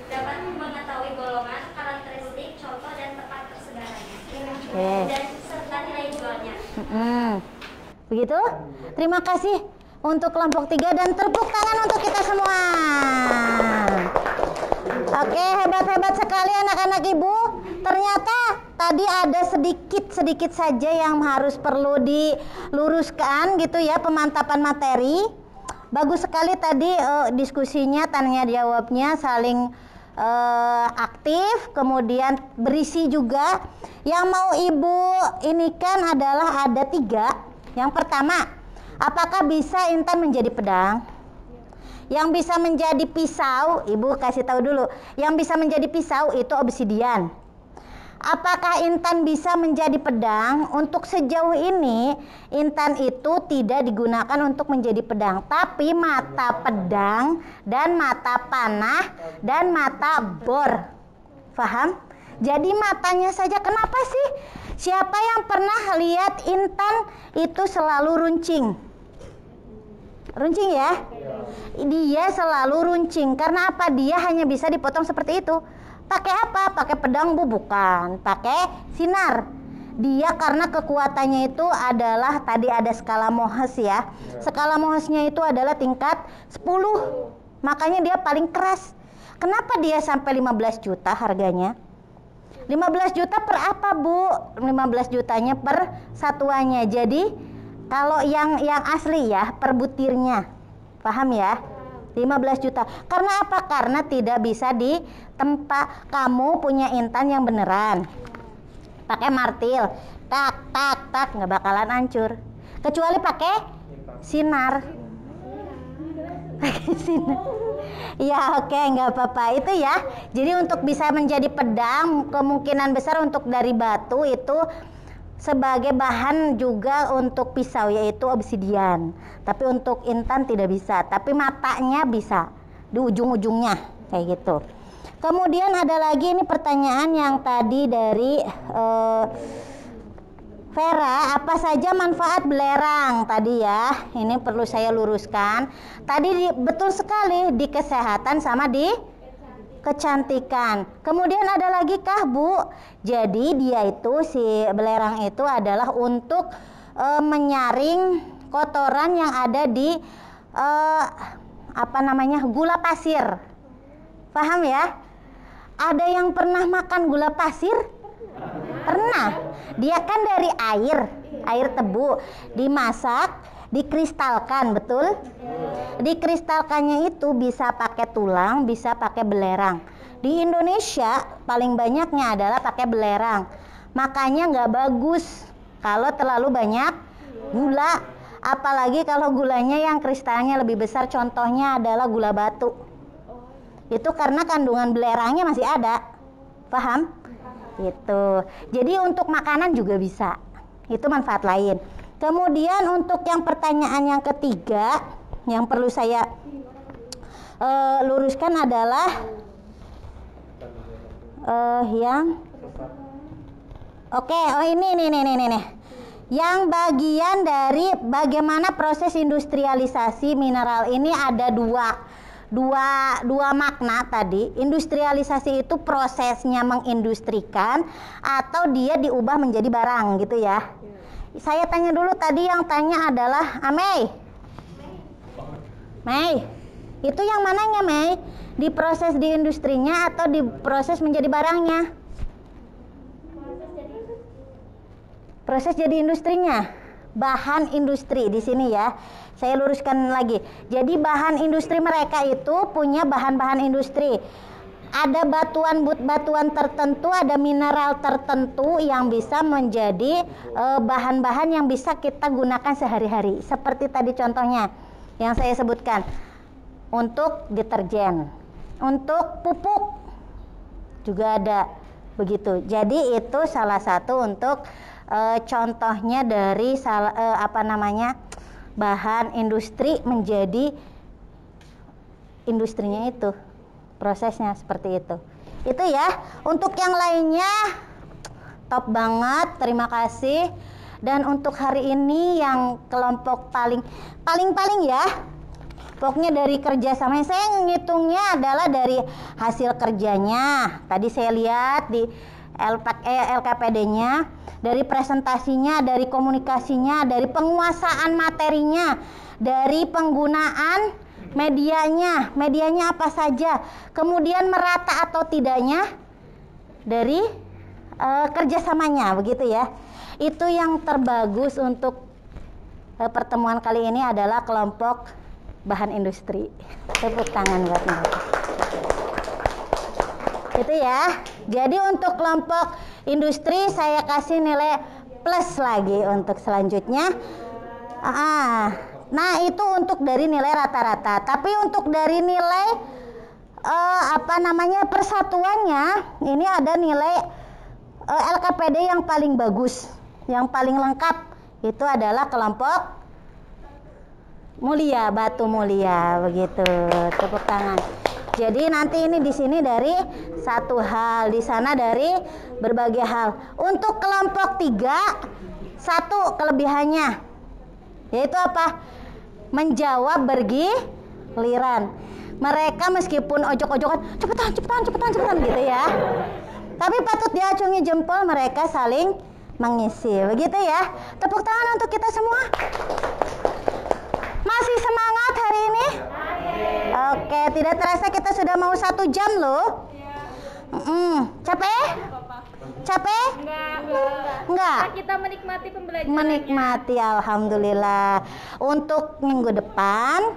[SPEAKER 9] dapat mengetahui golongan, karakteristik, contoh dan tempat tersebarannya. Dan serta nilai jualnya.
[SPEAKER 1] Begitu? Terima kasih untuk kelompok 3 dan tepuk tangan untuk kita semua. Oke, hebat-hebat sekali anak-anak ibu. Ternyata tadi ada sedikit saja yang harus perlu diluruskan gitu ya, pemantapan materi. Bagus sekali tadi diskusinya, tanya jawabnya saling aktif, kemudian berisi juga. Yang mau ibu ini kan adalah ada 3. Yang pertama, apakah bisa intan menjadi pedang? Yang bisa menjadi pisau, ibu kasih tahu dulu. Yang bisa menjadi pisau itu obsidian. Apakah intan bisa menjadi pedang? Untuk sejauh ini, intan itu tidak digunakan untuk menjadi pedang. Tapi mata pedang dan mata panah dan mata bor. Faham? Jadi matanya saja, kenapa sih? Siapa yang pernah lihat intan itu selalu runcing? Runcing ya? Dia selalu runcing. Karena apa? Dia hanya bisa dipotong seperti itu. Pakai apa? Pakai pedang bukan. Pakai sinar. Dia karena kekuatannya itu adalah, tadi ada skala Mohs ya. Skala Mohsnya itu adalah tingkat 10. Makanya dia paling keras. Kenapa dia sampai 15 juta harganya? 15 juta per apa, Bu? 15 jutanya per satuannya. Jadi Kalau yang asli ya, per butirnya. Paham ya? 15 juta. Karena apa? Karena tidak bisa ditempa. Kamu punya intan yang beneran. Pakai martil. Tak, tak, tak. Nggak bakalan hancur. Kecuali pakai sinar. Pakai sinar. Ya oke, nggak apa-apa. Itu ya. Jadi untuk bisa menjadi pedang, kemungkinan besar untuk dari batu itu sebagai bahan juga untuk pisau, yaitu obsidian. Tapi untuk intan tidak bisa, tapi matanya bisa di ujung-ujungnya kayak gitu. Kemudian ada lagi ini pertanyaan yang tadi dari Vera, apa saja manfaat belerang tadi ya? Ini perlu saya luruskan. Tadi betul sekali di kesehatan sama di kecantikan. Kemudian ada lagi kah Bu? Jadi dia itu, si belerang itu adalah untuk menyaring kotoran yang ada di gula pasir. Paham ya? Ada yang pernah makan gula pasir? Pernah. Dia kan dari air tebu, dimasak, dikristalkan, betul? Dikristalkannya itu bisa pakai tulang, bisa pakai belerang. Di Indonesia paling banyaknya adalah pakai belerang. Makanya nggak bagus kalau terlalu banyak gula, apalagi kalau gulanya yang kristalnya lebih besar. Contohnya adalah gula batu. Itu karena kandungan belerangnya masih ada. Paham? Gitu. Jadi untuk makanan juga bisa. Itu manfaat lain. Kemudian untuk yang pertanyaan yang ketiga yang perlu saya luruskan adalah ini. Yang bagian dari bagaimana proses industrialisasi mineral ini ada dua makna tadi. Industrialisasi itu prosesnya mengindustrikan atau dia diubah menjadi barang gitu ya. Saya tanya dulu tadi, yang tanya adalah Mei, itu yang mananya Mei? Diproses di industrinya atau diproses menjadi barangnya? Proses jadi industrinya. Bahan industri di sini ya. Saya luruskan lagi. Jadi bahan industri mereka itu punya bahan-bahan industri. Ada batuan tertentu, ada mineral tertentu yang bisa menjadi bahan-bahan yang bisa kita gunakan sehari-hari. Seperti tadi contohnya yang saya sebutkan. Untuk deterjen, untuk pupuk juga ada begitu. Jadi itu salah satu untuk contohnya dari bahan industri menjadi industrinya itu. Prosesnya seperti itu. Itu ya. Untuk yang lainnya top banget, terima kasih. Dan untuk hari ini yang kelompok paling ya, pokoknya dari kerjasama, saya ngitungnya adalah dari hasil kerjanya. Tadi saya lihat di LKPD-nya, dari presentasinya, dari komunikasinya, dari penguasaan materinya, dari penggunaan medianya apa saja, kemudian merata atau tidaknya dari kerjasamanya, begitu ya. Itu yang terbagus untuk pertemuan kali ini adalah kelompok bahan industri. Tepuk tangan buat mereka. Itu ya. Jadi untuk kelompok industri saya kasih nilai plus lagi untuk selanjutnya. Nah itu untuk dari nilai rata-rata. Tapi untuk dari nilai persatuannya, ini ada nilai LKPD yang paling bagus, yang paling lengkap. Itu adalah kelompok mulia, batu mulia, begitu. Tepuk tangan. Jadi nanti ini di sini dari satu hal, di sana dari berbagai hal. Untuk kelompok 3, satu kelebihannya, yaitu apa? Menjawab bergiliran. Mereka meskipun ojok-ojokan, cepetan gitu ya. Tapi patut diacungi jempol, mereka saling mengisi, begitu ya. Tepuk tangan untuk kita semua. Masih semangat hari ini? Oke, tidak terasa kita sudah mau 1 jam loh. Capek? Capek? Enggak.
[SPEAKER 5] Kita menikmati pembelajaran.
[SPEAKER 1] Menikmati, alhamdulillah. Untuk minggu depan,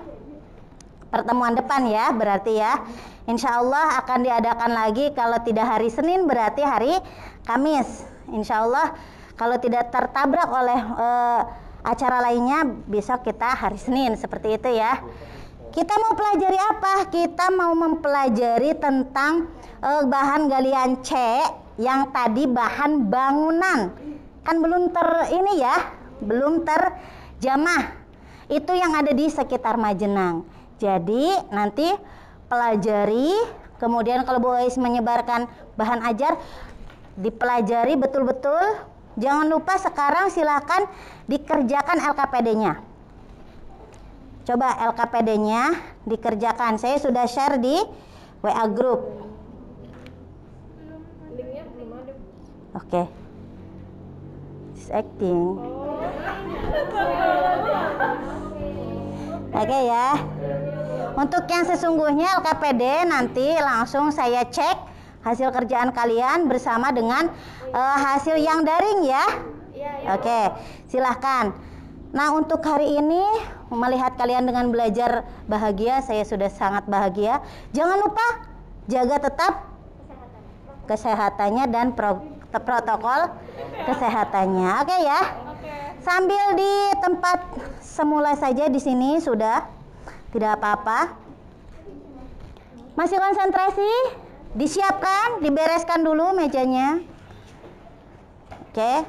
[SPEAKER 1] pertemuan depan ya, berarti ya, insya Allah akan diadakan lagi. Kalau tidak hari Senin berarti hari Kamis. Insya Allah kalau tidak tertabrak oleh acara lainnya, besok kita hari Senin, seperti itu ya. Kita mau pelajari apa? Kita mau mempelajari tentang bahan galian C yang tadi bahan bangunan. Kan belum ini ya, belum terjamah. Itu yang ada di sekitar Majenang. Jadi nanti pelajari, kemudian kalau Bu Ais menyebarkan bahan ajar, dipelajari betul-betul. Jangan lupa sekarang silakan dikerjakan LKPD-nya. Coba LKPD-nya dikerjakan. Saya sudah share di WA group.
[SPEAKER 6] Linknya belum ada.
[SPEAKER 1] Oke. Acting. Oke ya. Untuk yang sesungguhnya LKPD nanti langsung saya cek hasil kerjaan kalian bersama dengan hasil yang daring ya. Oke, silahkan. Nah, untuk hari ini melihat kalian dengan belajar bahagia, saya sudah sangat bahagia. Jangan lupa jaga tetap kesehatannya dan protokol kesehatannya. Oke ya. Sambil di tempat semula saja di sini sudah, tidak apa-apa. Masih konsentrasi? Disiapkan, dibereskan dulu mejanya. Oke.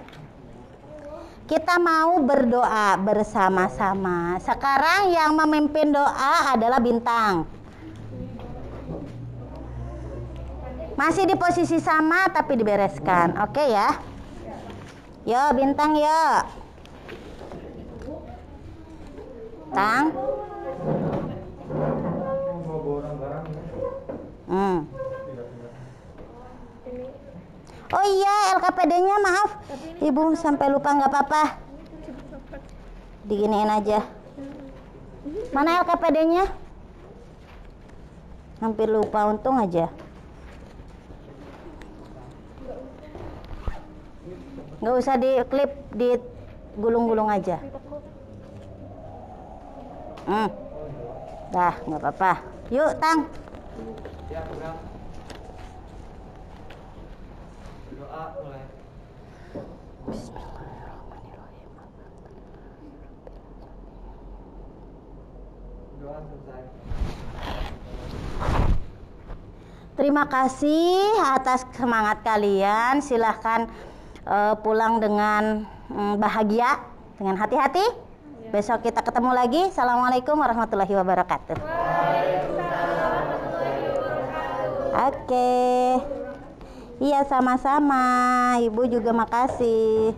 [SPEAKER 1] Kita mau berdoa bersama-sama. Sekarang yang memimpin doa adalah Bintang. Masih di posisi sama tapi dibereskan. Oke ya. Yo Bintang yo. Tang. Oh iya, LKPD-nya maaf, Ibu sampai lupa, nggak apa-apa. Diginiin aja. Mana LKPD-nya? Hampir lupa, untung aja. Nggak usah diklip, digulung-gulung aja. Dah, nggak apa-apa. Yuk, Tang.
[SPEAKER 8] Ya, pegang. Doa mulai.
[SPEAKER 1] Bismillahirrahmanirrahim.
[SPEAKER 8] Doa selesai.
[SPEAKER 1] Terima kasih atas semangat kalian. Silahkan pulang dengan bahagia, dengan hati-hati. Besok kita ketemu lagi. Assalamualaikum warahmatullahi wabarakatuh. Oke. Iya, sama-sama. Ibu juga makasih.